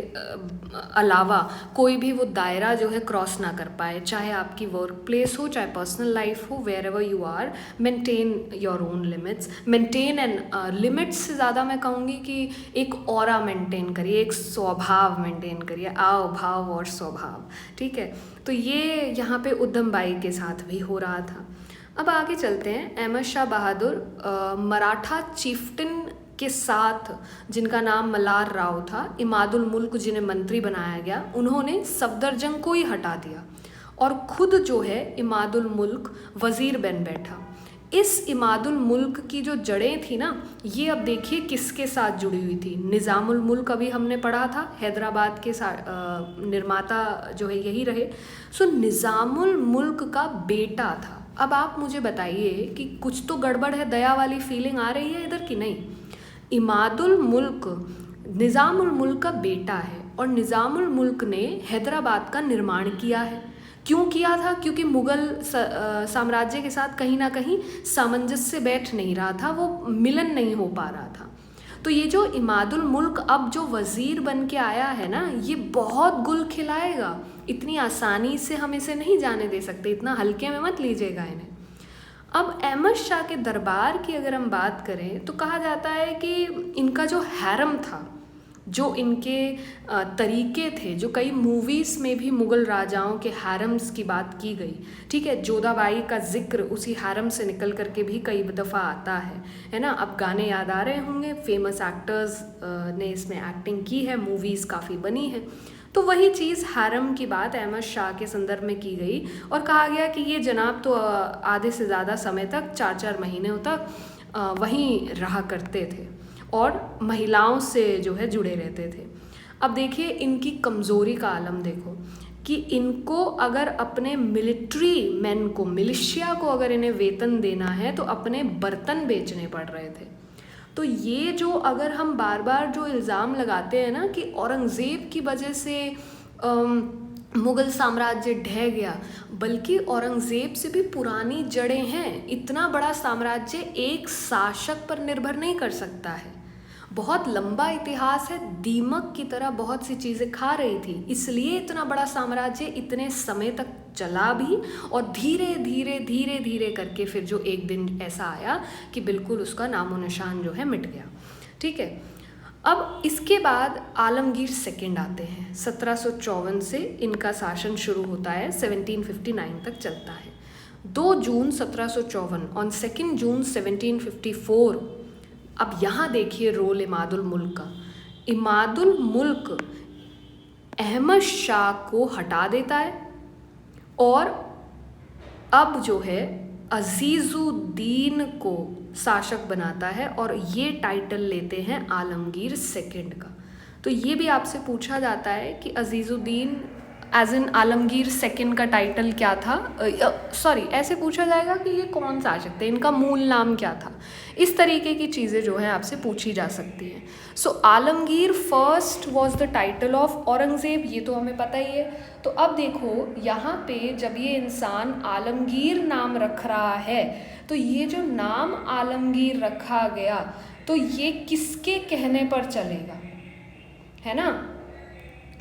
[SPEAKER 1] अलावा कोई भी वो दायरा जो है क्रॉस ना कर पाए. चाहे आपकी वर्क प्लेस हो, चाहे पर्सनल लाइफ हो, wherever you are, maintain your own limits. Maintain and limits से ज़्यादा मैं कहूँगी कि एक ऑरा मेंटेन करिए, एक स्वभाव मेंटेन करिए, आव भाव और स्वभाव. ठीक है, तो ये यहाँ पे उद्यम बाई के साथ भी हो रहा था. अब आगे चलते हैं. अहमद शाह बहादुर मराठा चीफ्टिन के साथ, जिनका नाम मल्हार राव था, इमादुल मुल्क जिन्हें मंत्री बनाया गया, उन्होंने सफदरजंग को ही हटा दिया और खुद जो है इमादुल मुल्क वज़ीर बन बैठा. इस इमादुल मुल्क की जो जड़ें थी ना, ये अब देखिए किसके साथ जुड़ी हुई थी. निज़ामुल मुल्क अभी हमने पढ़ा था, हैदराबाद के निर्माता जो है यही रहे. सो निज़ामुल मुल्क का बेटा था. अब आप मुझे बताइए कि कुछ तो गड़बड़ है, दया वाली फीलिंग आ रही है इधर कि नहीं. इमादुल मुल्क निज़ामुल मुल्क का बेटा है और निज़ामुल मुल्क ने हैदराबाद का निर्माण किया है. क्यों किया था? क्योंकि मुग़ल साम्राज्य के साथ कहीं ना कहीं सामंजस्य बैठ नहीं रहा था, वो मिलन नहीं हो पा रहा था. तो ये जो इमादुल मुल्क अब जो वज़ीर बन के आया है ना, ये बहुत गुल खिलाएगा. इतनी आसानी से हम इसे नहीं जाने दे सकते, इतना हल्के में मत लीजिएगा इन्हें. अब अहमद शाह के दरबार की अगर हम बात करें तो कहा जाता है कि इनका जो हैरम था, जो इनके तरीके थे, जो कई मूवीज़ में भी मुग़ल राजाओं के हैरम्स की बात की गई. ठीक है, जोधाबाई का जिक्र उसी हैरम से निकल करके भी कई दफ़ा आता है ना. अब गाने याद आ रहे होंगे, फेमस एक्टर्स ने इसमें एक्टिंग की है, मूवीज़ काफ़ी बनी है. तो वही चीज़ हैरम की बात अहमद शाह के संदर्भ में की गई और कहा गया कि ये जनाब तो आधे से ज़्यादा समय तक, 4-4 महीनों तक वहीं रहा करते थे और महिलाओं से जो है जुड़े रहते थे. अब देखिए इनकी कमज़ोरी का आलम देखो कि इनको अगर अपने मिलिट्री मैन को, मिलिशिया को अगर इन्हें वेतन देना है तो अपने बर्तन बेचने पड़ रहे थे. तो ये जो अगर हम बार बार जो इल्ज़ाम लगाते हैं ना कि औरंगज़ेब की वजह से मुग़ल साम्राज्य ढह गया, बल्कि औरंगज़ेब से भी पुरानी जड़ें हैं. इतना बड़ा साम्राज्य एक शासक पर निर्भर नहीं कर सकता है. बहुत लंबा इतिहास है, दीमक की तरह बहुत सी चीज़ें खा रही थी, इसलिए इतना बड़ा साम्राज्य इतने समय तक चला भी और धीरे धीरे धीरे धीरे करके फिर जो एक दिन ऐसा आया कि बिल्कुल उसका नामो निशान जो है मिट गया. ठीक है, अब इसके बाद आलमगीर सेकंड आते हैं. 1754 से इनका शासन शुरू होता है, 1759 तक चलता है. 2 जून 1754 ऑन 2 जून 1754. अब यहाँ देखिए रोल इमादुल मुल्क का. इमादुल मुल्क अहमद शाह को हटा देता है और अब जो है अजीज़ुद्दीन को शासक बनाता है और ये टाइटल लेते हैं आलमगीर सेकंड का. तो ये भी आपसे पूछा जाता है कि अजीज़ुद्दीन एज इन आलमगीर सेकंड का टाइटल क्या था. सॉरी, ऐसे पूछा जाएगा कि ये कौन शासक थे, इनका मूल नाम क्या था. इस तरीके की चीज़ें जो हैं आपसे पूछी जा सकती हैं. So Alamgir first was the title of Aurangzeb, ये तो हमें पता ही है. तो अब देखो यहाँ पे जब ये इंसान आलमगीर नाम रख रहा है, तो ये जो नाम आलमगीर रखा गया तो ये किसके कहने पर चलेगा, है ना.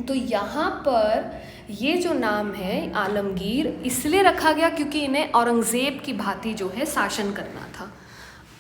[SPEAKER 1] तो यहाँ पर ये जो नाम है आलमगीर इसलिए रखा गया क्योंकि इन्हें औरंगज़ेब की भांति जो है शासन करना था.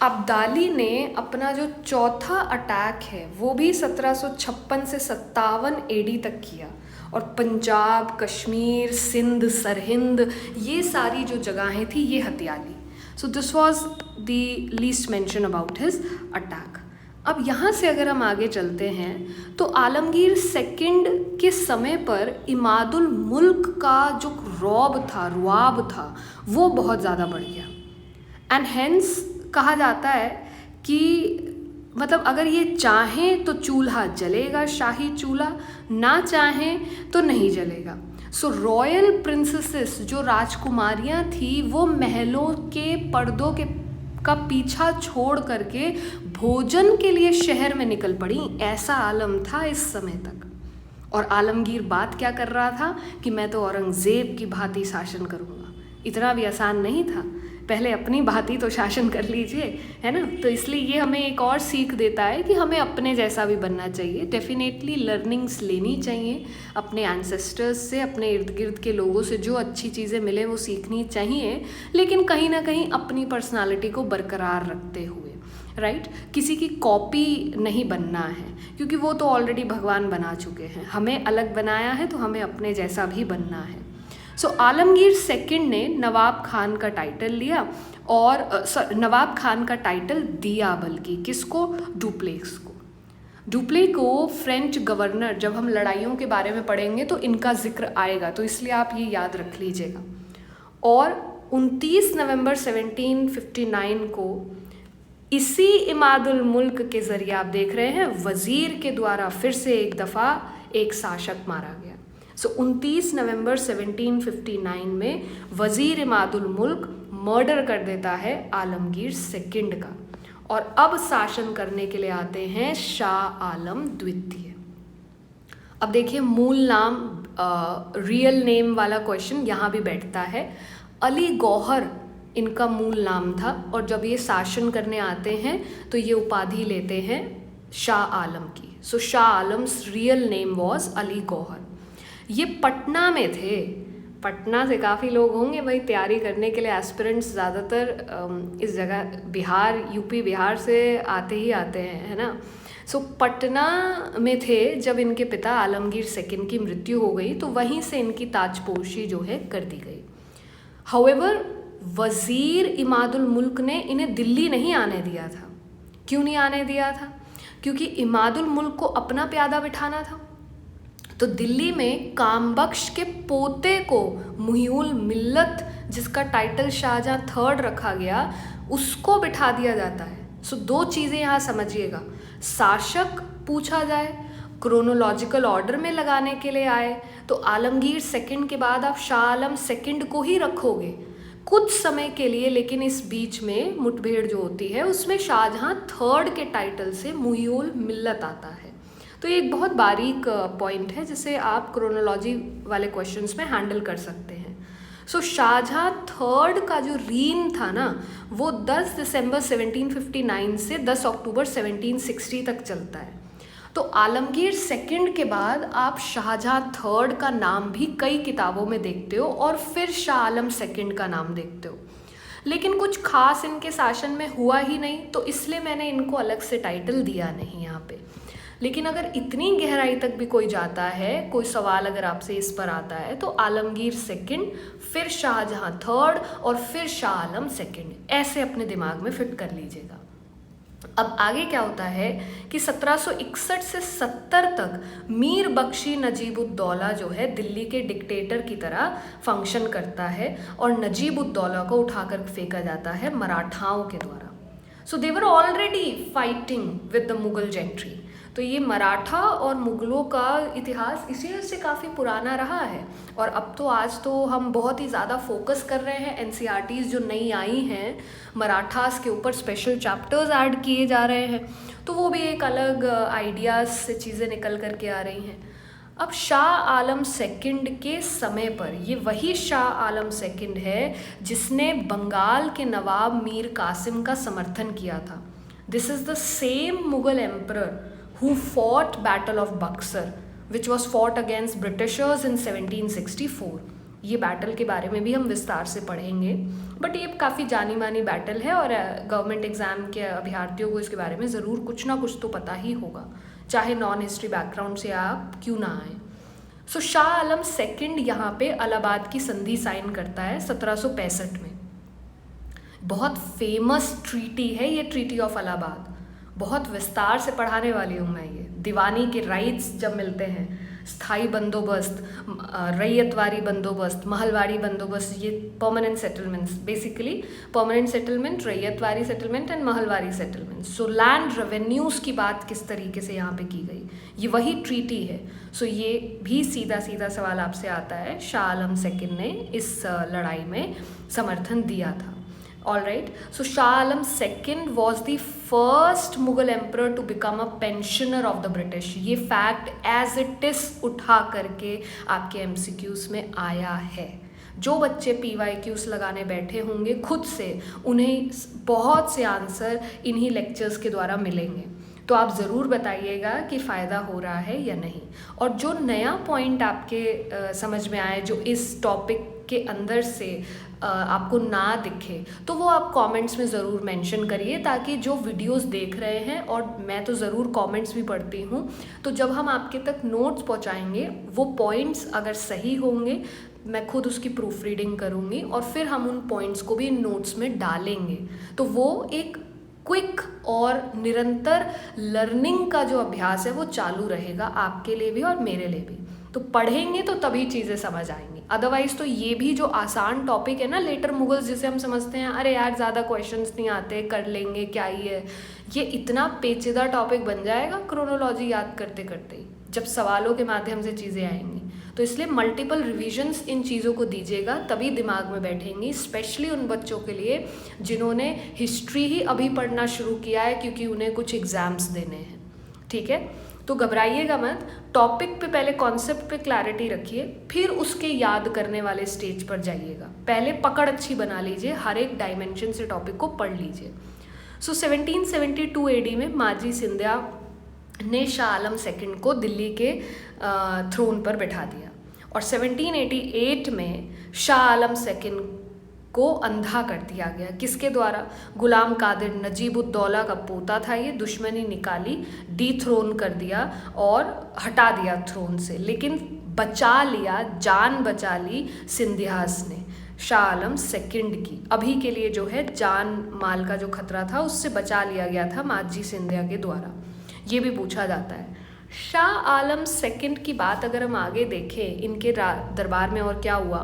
[SPEAKER 1] अब्दाली ने अपना जो चौथा अटैक है वो भी 1756 से 57 AD तक किया और पंजाब, कश्मीर, सिंध, सरहिंद, ये सारी जो जगहें थी ये हथिया ली. So this was the least mention about his attack. अब यहाँ से अगर हम आगे चलते हैं तो आलमगीर सेकंड के समय पर इमादुल मुल्क का जो रुआब था वो बहुत ज़्यादा बढ़ गया. एंड हेंस कहा जाता है कि मतलब अगर ये चाहें तो चूल्हा जलेगा, शाही चूल्हा, ना चाहें तो नहीं जलेगा. सो रॉयल प्रिंसेसेस जो राजकुमारियाँ थी वो महलों के पर्दों के का पीछा छोड़ करके भोजन के लिए शहर में निकल पड़ी, ऐसा आलम था इस समय तक। और आलमगीर बात क्या कर रहा था कि मैं तो औरंगज़ेब की भांति शासन करूँगा। इतना भी आसान नहीं था, पहले अपनी भांति तो शासन कर लीजिए, है ना। तो इसलिए ये हमें एक और सीख देता है कि हमें अपने जैसा भी बनना चाहिए। डेफिनेटली लर्निंग्स लेनी चाहिए अपने एंसेस्टर्स से, अपने इर्द गिर्द के लोगों से जो अच्छी चीज़ें मिले वो सीखनी चाहिए, लेकिन कहीं ना कहीं अपनी पर्सनालिटी को बरकरार रखते हुए, राइट। किसी की कॉपी नहीं बनना है, क्योंकि वो तो ऑलरेडी भगवान बना चुके हैं। हमें अलग बनाया है तो हमें अपने जैसा भी बनना है। सो आलमगीर सेकंड ने नवाब खान का टाइटल लिया, और नवाब खान का टाइटल दिया, बल्कि किसको, डुप्लेक्स को। डुप्ले को फ्रेंच गवर्नर, जब हम लड़ाइयों के बारे में पढ़ेंगे तो इनका जिक्र आएगा, तो इसलिए आप ये याद रख लीजिएगा। और 29 नवंबर 1759 को इसी इमादुल मुल्क के ज़रिए आप देख रहे हैं वज़ीर के द्वारा फिर से एक दफ़ा एक शासक मारा गया। सो 29 नवंबर 1759 में वज़ीर इमादुल मुल्क मर्डर कर देता है आलमगीर सेकंड का, और अब शासन करने के लिए आते हैं शाह आलम द्वितीय। अब देखिए मूल नाम, रियल नेम वाला क्वेश्चन यहाँ भी बैठता है। अली गौहर इनका मूल नाम था, और जब ये शासन करने आते हैं तो ये उपाधि लेते हैं शाह आलम की। So Shah Alam's real name was Ali Gauhar. ये पटना में थे। पटना से काफ़ी लोग होंगे भाई तैयारी करने के लिए, एस्पिरेंट्स ज़्यादातर इस जगह बिहार, यूपी बिहार से आते ही आते हैं, है ना। सो पटना में थे जब इनके पिता आलमगीर सेकंड की मृत्यु हो गई, तो वहीं से इनकी ताजपोशी जो है कर दी गई। हाउएवर वज़ीर इमादुल मुल्क ने इन्हें दिल्ली नहीं आने दिया था। क्यों नहीं आने दिया था? क्योंकि इमादुल मुल्क को अपना प्यादा बिठाना था। तो दिल्ली में कामबख्श के पोते को मुहिउल मिल्लत, जिसका टाइटल शाहजहां थर्ड रखा गया, उसको बिठा दिया जाता है। सो दो चीज़ें यहाँ समझिएगा, शासक पूछा जाए, क्रोनोलॉजिकल ऑर्डर में लगाने के लिए आए तो आलमगीर सेकंड के बाद आप शाह आलम सेकंड को ही रखोगे कुछ समय के लिए, लेकिन इस बीच में मुठभेड़ जो होती है उसमें शाहजहां थर्ड के टाइटल से मुहिउल मिल्लत आता है। तो ये एक बहुत बारीक पॉइंट है जिसे आप क्रोनोलॉजी वाले क्वेश्चंस में हैंडल कर सकते हैं। सो शाहजहां थर्ड का जो रीन था ना, वो 10 दिसंबर 1759 से 10 अक्टूबर 1760 तक चलता है। तो आलमगीर सेकंड के बाद आप शाहजहां थर्ड का नाम भी कई किताबों में देखते हो, और फिर शाह आलम सेकंड का नाम देखते हो, लेकिन कुछ खास इनके शासन में हुआ ही नहीं, तो इसलिए मैंने इनको अलग से टाइटल दिया नहीं यहाँ पे। लेकिन अगर इतनी गहराई तक भी कोई जाता है, कोई सवाल अगर आपसे इस पर आता है, तो आलमगीर सेकंड, फिर शाहजहां थर्ड, और फिर शाह आलम सेकंड, ऐसे अपने दिमाग में फिट कर लीजिएगा। अब आगे क्या होता है कि 1761 से 70 तक मीर बख्शी नजीबुद्दौला जो है दिल्ली के डिक्टेटर की तरह फंक्शन करता है, और नजीबुद्दौला को उठाकर फेंका जाता है मराठाओं के द्वारा। So they were already fighting with the Mughal gentry. तो ये मराठा और मुगलों का इतिहास इसी वजह से काफ़ी पुराना रहा है, और अब तो आज तो हम बहुत ही ज़्यादा फोकस कर रहे हैं, एनसीईआरटीज़ जो नई आई हैं मराठास के ऊपर स्पेशल चैप्टर्स ऐड किए जा रहे हैं, तो वो भी एक अलग आइडियाज़ से चीज़ें निकल कर के आ रही हैं। अब शाह आलम सेकंड के समय पर ये वही शाह आलम सेकंड है जिसने बंगाल के नवाब मीर कासिम का समर्थन किया था। This is the same Mughal emperor who fought Battle of Buxar, which was fought against Britishers in 1764। ये बैटल के बारे में भी हम विस्तार से पढ़ेंगे, बट ये काफ़ी जानी मानी बैटल है, और गवर्नमेंट एग्ज़ाम के अभ्यर्थियों को इसके बारे में ज़रूर कुछ ना कुछ तो पता ही होगा, चाहे नॉन हिस्ट्री बैकग्राउंड से आप क्यों ना आए। सो शाह आलम सेकंड यहाँ पे इलाहाबाद की संधि साइन करता है 1765 में। बहुत फेमस ट्रीटी है ये, ट्रीटी ऑफ इलाहाबाद। बहुत विस्तार से पढ़ाने वाली हूँ मैं ये। दीवानी के राइट्स जब मिलते हैं, स्थाई बंदोबस्त, रैयतवारी बंदोबस्त, महलवाड़ी बंदोबस्त, ये permanent settlements, basically permanent settlement, Ryotwari settlement and Mahalwari settlement. So land revenues की बात किस तरीके से यहाँ पे की गई, ये वही ट्रीटी है। सो ये भी सीधा सीधा सवाल आपसे आता है, शाह आलम सेकंड ने इस लड़ाई में समर्थन दिया था। All right. So Shah Alam II was the first Mughal emperor to become a pensioner of the British. ये fact as it is उठा करके आपके MCQs में आया है. जो बच्चे PYQs लगाने बैठे होंगे खुद से, उन्हें बहुत से आंसर इन्हीं लेक्चर्स के द्वारा मिलेंगे. तो आप ज़रूर बताइएगा कि फ़ायदा हो रहा है या नहीं. और जो नया पॉइंट आपके समझ में आए, जो इस टॉपिक के अंदर से आपको ना दिखे, तो वो आप कमेंट्स में ज़रूर मेंशन करिए, ताकि जो वीडियोस देख रहे हैं, और मैं तो ज़रूर कमेंट्स भी पढ़ती हूँ, तो जब हम आपके तक नोट्स पहुँचाएंगे, वो पॉइंट्स अगर सही होंगे, मैं खुद उसकी प्रूफ रीडिंग करूँगी और फिर हम उन पॉइंट्स को भी नोट्स में डालेंगे. तो वो एक क्विक और निरंतर लर्निंग का जो अभ्यास है वो चालू रहेगा आपके लिए भी और मेरे लिए भी. तो पढ़ेंगे तो तभी चीज़ें समझ आएंगी. अदरवाइज़ तो ये भी जो आसान टॉपिक है ना, लेटर मुगल्स, जिसे हम समझते हैं अरे यार ज़्यादा क्वेश्चंस नहीं आते, कर लेंगे, क्या ही है, ये इतना पेचीदा टॉपिक बन जाएगा क्रोनोलॉजी याद करते करते ही, जब सवालों के माध्यम से चीज़ें आएंगी. तो इसलिए मल्टीपल रिविजन्स इन चीज़ों को दीजिएगा, तभी दिमाग में बैठेंगी. स्पेशली उन बच्चों के लिए जिन्होंने हिस्ट्री ही अभी पढ़ना शुरू किया है, क्योंकि उन्हें कुछ एग्ज़ाम्स देने हैं. ठीक है, तो घबराइएगा मत. टॉपिक पे पहले कॉन्सेप्ट पे क्लैरिटी रखिए, फिर उसके याद करने वाले स्टेज पर जाइएगा. पहले पकड़ अच्छी बना लीजिए, हर एक डायमेंशन से टॉपिक को पढ़ लीजिए. सो 1772 AD में माजी सिंधिया ने शाह आलम II को दिल्ली के थ्रोन पर बैठा दिया, और 1788 में शाह आलम II को अंधा कर दिया गया. किसके द्वारा? गुलाम कादिर नजीबुद्दौला का पोता था ये. दुश्मनी निकाली, डीथ्रोन कर दिया और हटा दिया थ्रोन से, लेकिन बचा लिया, जान बचा ली सिंधियास ने शाह आलम II की. अभी के लिए जो है जान माल का जो खतरा था उससे बचा लिया गया था माजी सिंधिया के द्वारा. ये भी पूछा जाता है. शाह आलम II की बात अगर हम आगे देखें, इनके दरबार में और क्या हुआ.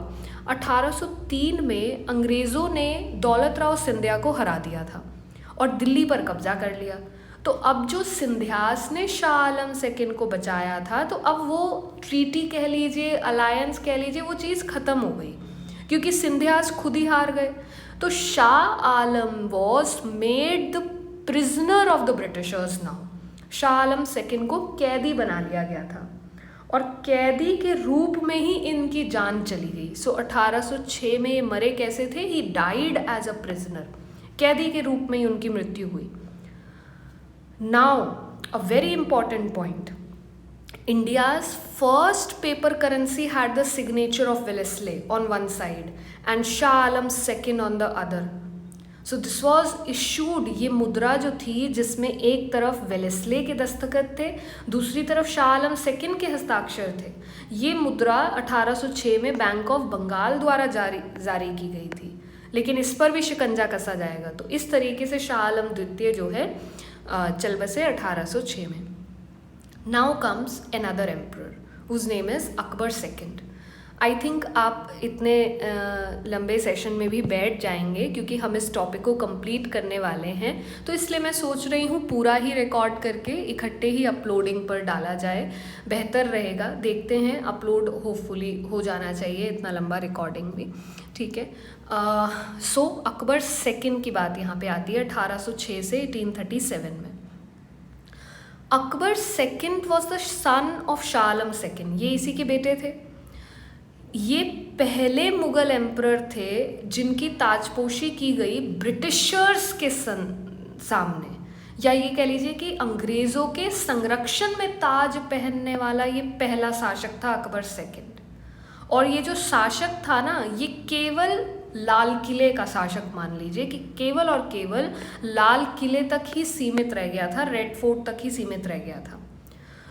[SPEAKER 1] 1803 में अंग्रेज़ों ने दौलत राव सिंधिया को हरा दिया था और दिल्ली पर कब्जा कर लिया. तो अब जो सिंधियास ने शाह आलम II को बचाया था, तो अब वो ट्रीटी कह लीजिए, अलायंस कह लीजिए, वो चीज़ ख़त्म हो गई, क्योंकि सिंधियास खुद ही हार गए. तो Shah Alam was made the prisoner of the Britishers now. Shah Alam II को कैदी बना लिया गया था, और कैदी के रूप में ही इनकी जान चली गई. सो 1806 में ये मरे कैसे थे? He died as a prisoner. कैदी के रूप में ही उनकी मृत्यु हुई. Now a very important point. India's first paper currency had the signature of Wellesley on one side and Shah Alam II on the other. So this was issued, ये मुद्रा जो थी जिसमें एक तरफ वेलेस्ले के दस्तखत थे, दूसरी तरफ शाह आलम II के हस्ताक्षर थे. ये मुद्रा 1806 में बैंक ऑफ बंगाल द्वारा जारी की गई थी, लेकिन इस पर भी शिकंजा कसा जाएगा. तो इस तरीके से शाह आलम द्वितीय जो है चल बसे 1806 में. Now comes another emperor whose name is Akbar II. I think आप इतने लंबे सेशन में भी बैठ जाएंगे, क्योंकि हम इस टॉपिक को कंप्लीट करने वाले हैं. तो इसलिए मैं सोच रही हूँ पूरा ही रिकॉर्ड करके इकट्ठे ही अपलोडिंग पर डाला जाए, बेहतर रहेगा. देखते हैं, अपलोड होपफुली हो जाना चाहिए, इतना लंबा रिकॉर्डिंग भी. ठीक है. सो अकबर II की बात यहाँ पे आती है 1806 से 1837 में. Akbar II was the son of Shah Alam II. ये इसी के बेटे थे. ये पहले मुगल एम्परर थे जिनकी ताजपोशी की गई ब्रिटिशर्स के सामने, या ये कह लीजिए कि अंग्रेज़ों के संरक्षण में ताज पहनने वाला ये पहला शासक था अकबर II. और ये जो शासक था ना, ये केवल लाल किले का शासक मान लीजिए कि केवल और केवल लाल किले तक ही सीमित रह गया था, रेड फोर्ट तक ही सीमित रह गया था.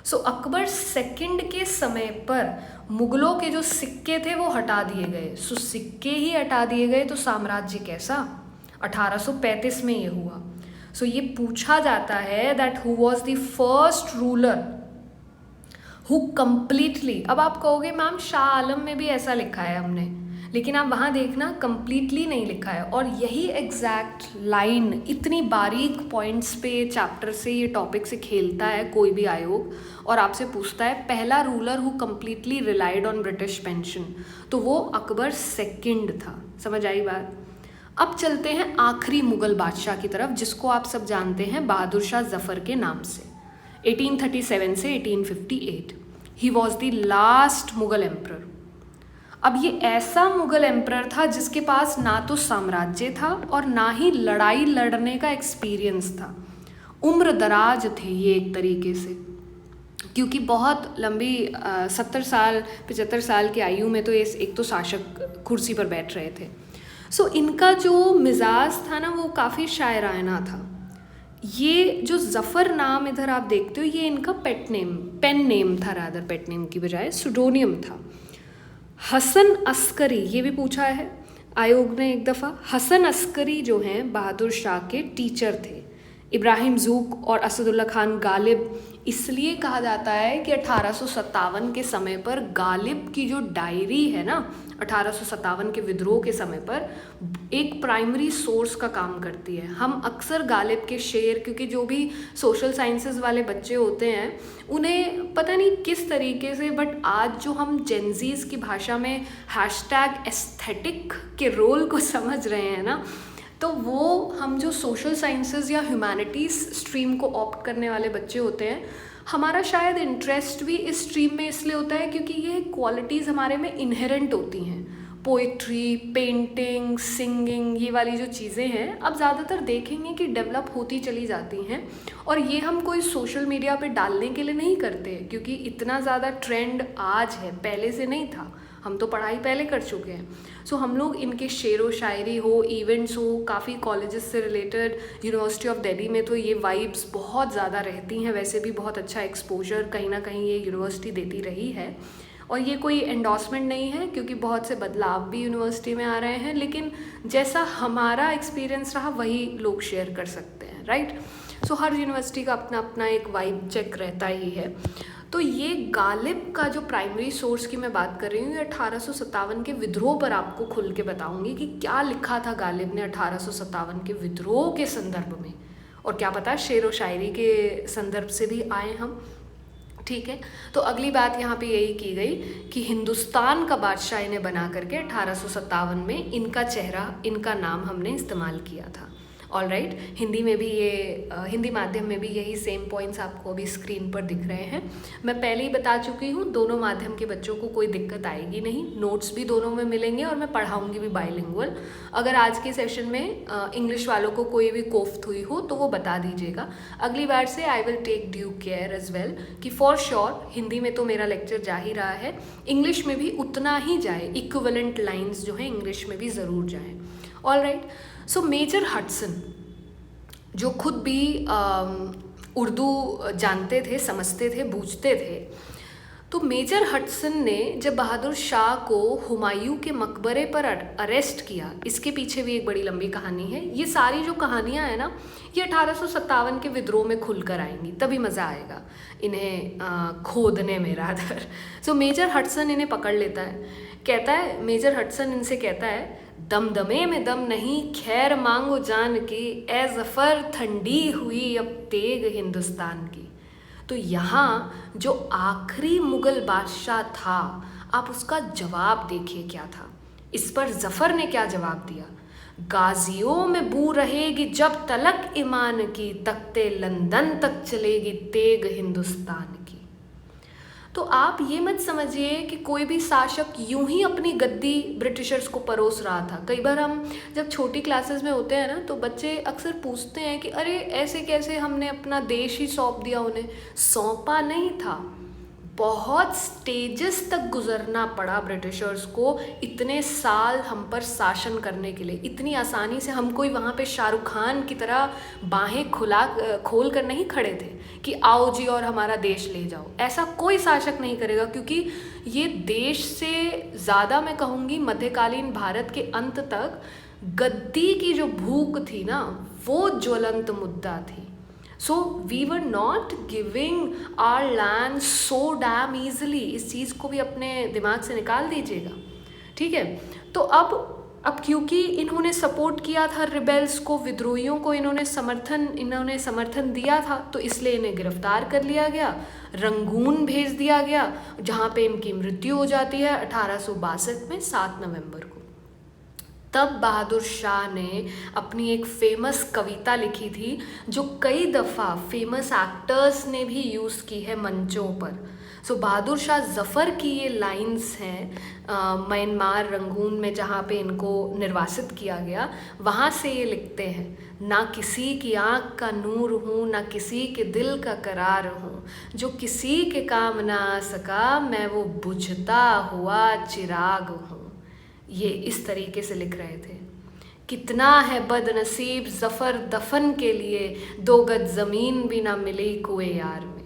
[SPEAKER 1] सो अकबर II के समय पर मुगलों के जो सिक्के थे वो हटा दिए गए. सो सिक्के ही हटा दिए गए तो साम्राज्य कैसा? 1835 में ये हुआ. सो ये पूछा जाता है that who was the first ruler who completely, अब आप कहोगे मैम शाह आलम में भी ऐसा लिखा है हमने, लेकिन आप वहाँ देखना कंप्लीटली नहीं लिखा है. और यही एग्जैक्ट लाइन इतनी बारीक पॉइंट्स पे चैप्टर से, ये टॉपिक से खेलता है कोई भी आयोग, और आपसे पूछता है पहला ruler who completely relied on British pension, तो वो अकबर II था. समझ आई बात? अब चलते हैं आखिरी मुगल बादशाह की तरफ, जिसको आप सब जानते हैं बहादुर शाह जफ़र के नाम से। 1837 से 1858 he was the last Mughal emperor. अब ये ऐसा मुगल एम्परर था जिसके पास ना तो साम्राज्य था और ना ही लड़ाई लड़ने का एक्सपीरियंस था। उम्र दराज थे ये एक तरीके से, क्योंकि बहुत लंबी 70 साल 75 साल की आयु में तो एक तो शासक कुर्सी पर बैठ रहे थे। सो इनका जो मिजाज था ना वो काफ़ी शायराना था। ये जो ज़फ़र नाम इधर आप देखते हो, ये इनका पेन नेम था, रादर पेट नेम की बजाय सुडोनियम था। हसन अस्करी, ये भी पूछा है आयोग ने एक दफ़ा। हसन अस्करी जो हैं बहादुर शाह के टीचर थे। इब्राहिम ज़ूक और असदुल्ला खान गालिब इसलिए कहा जाता है कि 1857 के समय पर गालिब की जो डायरी है ना, 1857 के विद्रोह के समय पर एक प्राइमरी सोर्स का काम करती है। हम अक्सर गालिब के शेर, क्योंकि जो भी सोशल साइंसेस वाले बच्चे होते हैं उन्हें पता नहीं किस तरीके से, बट आज जो हम जेनजीज की भाषा में हैशटैग एस्थेटिक के रोल को समझ रहे हैं ना, तो वो हम जो सोशल साइंसेस या ह्यूमैनिटीज़ स्ट्रीम को ऑप्ट करने वाले बच्चे होते हैं, हमारा शायद इंटरेस्ट भी इस स्ट्रीम में इसलिए होता है क्योंकि ये क्वालिटीज़ हमारे में इनहेरेंट होती हैं। पोइट्री, पेंटिंग, सिंगिंग, ये वाली जो चीज़ें हैं अब ज़्यादातर देखेंगे कि डेवलप होती चली जाती हैं, और ये हम कोई सोशल मीडिया पे डालने के लिए नहीं करते क्योंकि इतना ज़्यादा ट्रेंड आज है, पहले से नहीं था। हम तो पढ़ाई पहले कर चुके हैं। सो हम लोग इनके शेरो शायरी हो, इवेंट्स हो, काफ़ी कॉलेजेस से रिलेटेड, यूनिवर्सिटी ऑफ दिल्ली में तो ये वाइब्स बहुत ज़्यादा रहती हैं। वैसे भी बहुत अच्छा एक्सपोजर कहीं ना कहीं ये यूनिवर्सिटी देती रही है, और ये कोई एंडोर्समेंट नहीं है क्योंकि बहुत से बदलाव भी यूनिवर्सिटी में आ रहे हैं, लेकिन जैसा हमारा एक्सपीरियंस रहा वही लोग शेयर कर सकते हैं, राइट। सो हर यूनिवर्सिटी का अपना अपना एक वाइब चेक रहता ही है। तो ये गालिब का जो प्राइमरी सोर्स की मैं बात कर रही हूँ, ये 1857 के विद्रोह पर आपको खुल के बताऊंगी कि क्या लिखा था गालिब ने 1857 के विद्रोह के संदर्भ में, और क्या पता शेर व शायरी के संदर्भ से भी आए हम, ठीक है। तो अगली बात यहाँ पे यही की गई कि हिंदुस्तान का बादशाह इन्हें बना करके 1857 में इनका चेहरा, इनका नाम हमने इस्तेमाल किया था। ऑल राइट, हिंदी में भी ये हिंदी माध्यम में भी यही सेम पॉइंट्स आपको अभी स्क्रीन पर दिख रहे हैं। मैं पहले ही बता चुकी हूँ, दोनों माध्यम के बच्चों को कोई दिक्कत आएगी नहीं, नोट्स भी दोनों में मिलेंगे और मैं पढ़ाऊँगी भी बाइलिंगुअल। अगर आज के सेशन में इंग्लिश वालों को कोई भी कोफ्त हुई हो तो वो बता दीजिएगा। अगली बार से I will take due care as well कि फॉर श्योर हिंदी में तो मेरा लेक्चर जा ही रहा है, इंग्लिश में भी उतना ही जाए, इक्विवेलेंट लाइन्स जो है इंग्लिश में भी ज़रूर जाए। All right, so major Hudson जो खुद भी उर्दू जानते थे, समझते थे, बूझते थे, तो मेजर हडसन ने जब बहादुर शाह को हुमायूं के मकबरे पर अरेस्ट किया, इसके पीछे भी एक बड़ी लंबी कहानी है। ये सारी जो कहानियाँ हैं ना, ये 1857 के विद्रोह में खुलकर आएंगी, तभी मज़ा आएगा इन्हें खोदने में रादर। सो मेजर हडसन इन्हें पकड़ लेता है, कहता है, मेजर हडसन इनसे कहता है, दमदमे में दम नहीं, खैर मांगो जान की, ए ज़फ़र ठंडी हुई अब तेग हिंदुस्तान की। तो यहाँ जो आखिरी मुग़ल बादशाह था, आप उसका जवाब देखिए क्या था। इस पर ज़फ़र ने क्या जवाब दिया, गाजियों में बू रहेगी जब तलक ईमान की, तख्ते लंदन तक चलेगी तेग हिंदुस्तान की। तो आप ये मत समझिए कि कोई भी शासक यूं ही अपनी गद्दी ब्रिटिशर्स को परोस रहा था। कई बार हम जब छोटी क्लासेस में होते हैं ना, तो बच्चे अक्सर पूछते हैं कि अरे ऐसे कैसे हमने अपना देश ही सौंप दिया उन्हें। सौंपा नहीं था, बहुत स्टेजेस तक गुजरना पड़ा ब्रिटिशर्स को इतने साल हम पर शासन करने के लिए। इतनी आसानी से हम कोई वहाँ पे शाहरुख खान की तरह बाहें खोल कर नहीं खड़े थे कि आओ जी और हमारा देश ले जाओ। ऐसा कोई शासक नहीं करेगा, क्योंकि ये देश से ज़्यादा मैं कहूँगी मध्यकालीन भारत के अंत तक गद्दी की जो भूख थी ना, वो ज्वलंत मुद्दा थी। So we were not giving our land so damn easily. इस चीज़ को भी अपने दिमाग से निकाल दीजिएगा, ठीक है। तो अब क्योंकि इन्होंने सपोर्ट किया था रिबेल्स को, विद्रोहियों को इन्होंने समर्थन दिया था, तो इसलिए इन्हें गिरफ्तार कर लिया गया, रंगून भेज दिया गया, जहाँ पे इनकी मृत्यु हो जाती है 1862 में 7 नवंबर को। तब बहादुर शाह ने अपनी एक फेमस कविता लिखी थी जो कई दफ़ा फेमस एक्टर्स ने भी यूज़ की है मंचों पर। सो बहादुर शाह ज़फ़र की ये लाइंस हैं म्यांमार रंगून में जहाँ पे इनको निर्वासित किया गया, वहाँ से ये लिखते हैं, ना किसी की आँख का नूर हूँ, ना किसी के दिल का करार हूँ, जो किसी के काम ना आ सका, मैं वो बुझता हुआ चिराग हूँ। ये इस तरीके से लिख रहे थे। कितना है बदनसीब ज़फ़र दफन के लिए, 2 गज ज़मीन भी ना मिली कुएं यार में।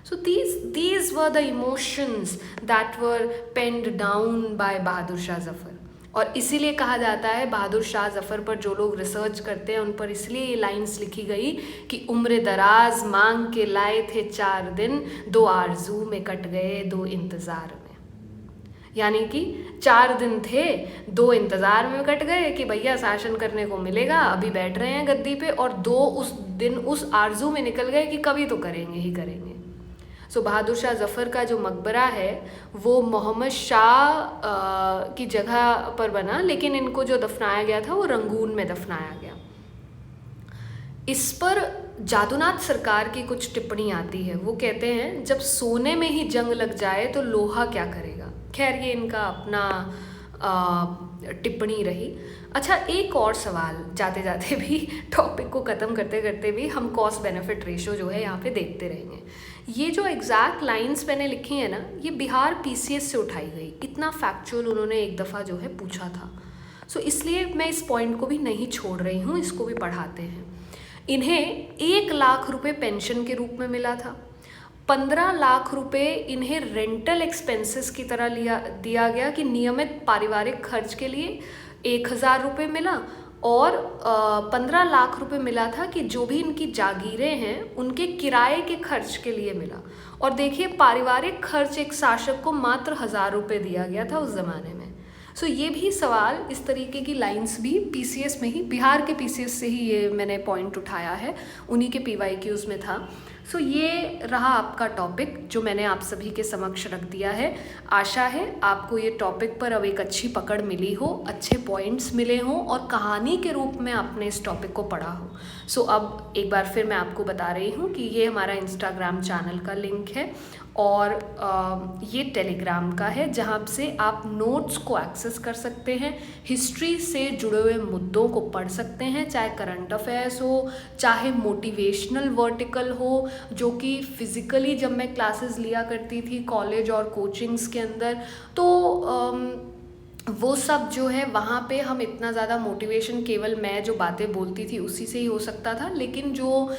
[SPEAKER 1] So these were the emotions that were penned down by Bahadur Shah Zafar. और इसीलिए कहा जाता है बहादुर शाह ज़फ़र पर जो लोग रिसर्च करते हैं उन पर इसलिए ये लाइंस लिखी गई कि उम्र दराज मांग के लाए थे 4 दिन, 2 आरज़ू में कट गए 2 इंतज़ार में। यानी कि 4 दिन थे, 2 इंतज़ार में कट गए कि भैया शासन करने को मिलेगा, अभी बैठ रहे हैं गद्दी पे, और 2 उस दिन उस आरज़ू में निकल गए कि कभी तो करेंगे ही करेंगे। सो बहादुर शाह ज़फ़र का जो मकबरा है वो मोहम्मद शाह की जगह पर बना, लेकिन इनको जो दफनाया गया था वो रंगून में दफनाया गया। इस पर जादूनाथ सरकार की कुछ टिप्पणी आती है। वो कहते हैं, जब सोने में ही जंग लग जाए तो लोहा क्या करेगा। खैर ये इनका अपना टिप्पणी रही। अच्छा, एक और सवाल जाते जाते भी, टॉपिक को ख़त्म करते करते भी हम कॉस्ट बेनिफिट रेशो जो है यहाँ पे देखते रहेंगे। ये जो एग्जैक्ट लाइंस मैंने लिखी है ना, ये बिहार पीसीएस से उठाई गई। इतना फैक्चुअल उन्होंने एक दफ़ा जो है पूछा था। सो इसलिए मैं इस पॉइंट को भी नहीं छोड़ रही हूँ, इसको भी पढ़ाते हैं। इन्हें 1 लाख रुपए पेंशन के रूप में मिला था। 15 लाख रुपए इन्हें रेंटल एक्सपेंसेस की तरह दिया गया कि नियमित पारिवारिक खर्च के लिए 1000 रुपये मिला, और 15 लाख रुपए मिला था कि जो भी इनकी जागीरें हैं उनके किराए के खर्च के लिए मिला। और देखिए, पारिवारिक खर्च एक शासक को मात्र 1000 रुपये दिया गया था उस ज़माने में। सो ये भी सवाल, इस तरीके की लाइंस भी पीसीएस में ही, बिहार के पीसीएस से ही ये मैंने पॉइंट उठाया है, उन्हीं के पीवाईक्यूज़ में था। सो ये रहा आपका टॉपिक जो मैंने आप सभी के समक्ष रख दिया है। आशा है आपको ये टॉपिक पर अब एक अच्छी पकड़ मिली हो, अच्छे पॉइंट्स मिले हों और कहानी के रूप में आपने इस टॉपिक को पढ़ा हो। सो अब एक बार फिर मैं आपको बता रही हूँ कि ये हमारा इंस्टाग्राम चैनल का लिंक है और ये टेलीग्राम का है, जहाँ से आप नोट्स को एक्सेस कर सकते हैं, हिस्ट्री से जुड़े हुए मुद्दों को पढ़ सकते हैं, चाहे करंट अफेयर्स हो, चाहे मोटिवेशनल वर्टिकल हो, जो कि फिज़िकली जब मैं क्लासेस लिया करती थी कॉलेज और कोचिंग्स के अंदर, तो वो सब जो है वहाँ पे हम इतना ज़्यादा मोटिवेशन, केवल मैं जो बातें बोलती थी उसी से ही हो सकता था, लेकिन जो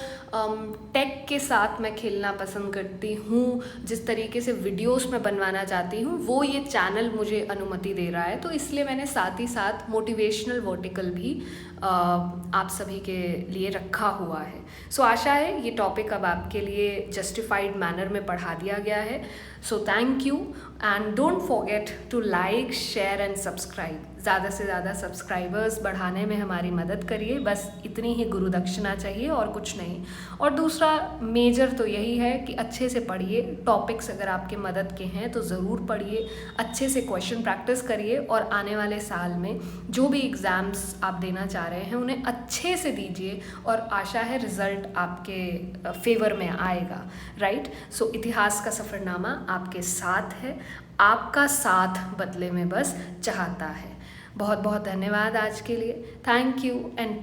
[SPEAKER 1] टेक के साथ मैं खेलना पसंद करती हूँ, जिस तरीके से वीडियोस मैं बनवाना चाहती हूँ, वो ये चैनल मुझे अनुमति दे रहा है। तो इसलिए मैंने साथ ही साथ मोटिवेशनल वर्टिकल भी आप सभी के लिए रखा हुआ है। सो आशा है ये टॉपिक अब आपके लिए जस्टिफाइड मैनर में पढ़ा दिया गया है। So thank you and don't forget to like, share and subscribe. ज़्यादा से ज़्यादा सब्सक्राइबर्स बढ़ाने में हमारी मदद करिए, बस इतनी ही गुरु दक्षिणा चाहिए और कुछ नहीं। और दूसरा मेजर तो यही है कि अच्छे से पढ़िए, टॉपिक्स अगर आपके मदद के हैं तो ज़रूर पढ़िए, अच्छे से क्वेश्चन प्रैक्टिस करिए और आने वाले साल में जो भी एग्ज़ाम्स आप देना चाह रहे हैं उन्हें अच्छे से दीजिए और आशा है रिज़ल्ट आपके फेवर में आएगा, राइट। सो इतिहास का सफ़रनामा आपके साथ है, आपका साथ बदले में बस चाहता है। बहुत बहुत धन्यवाद आज के लिए। Thank you and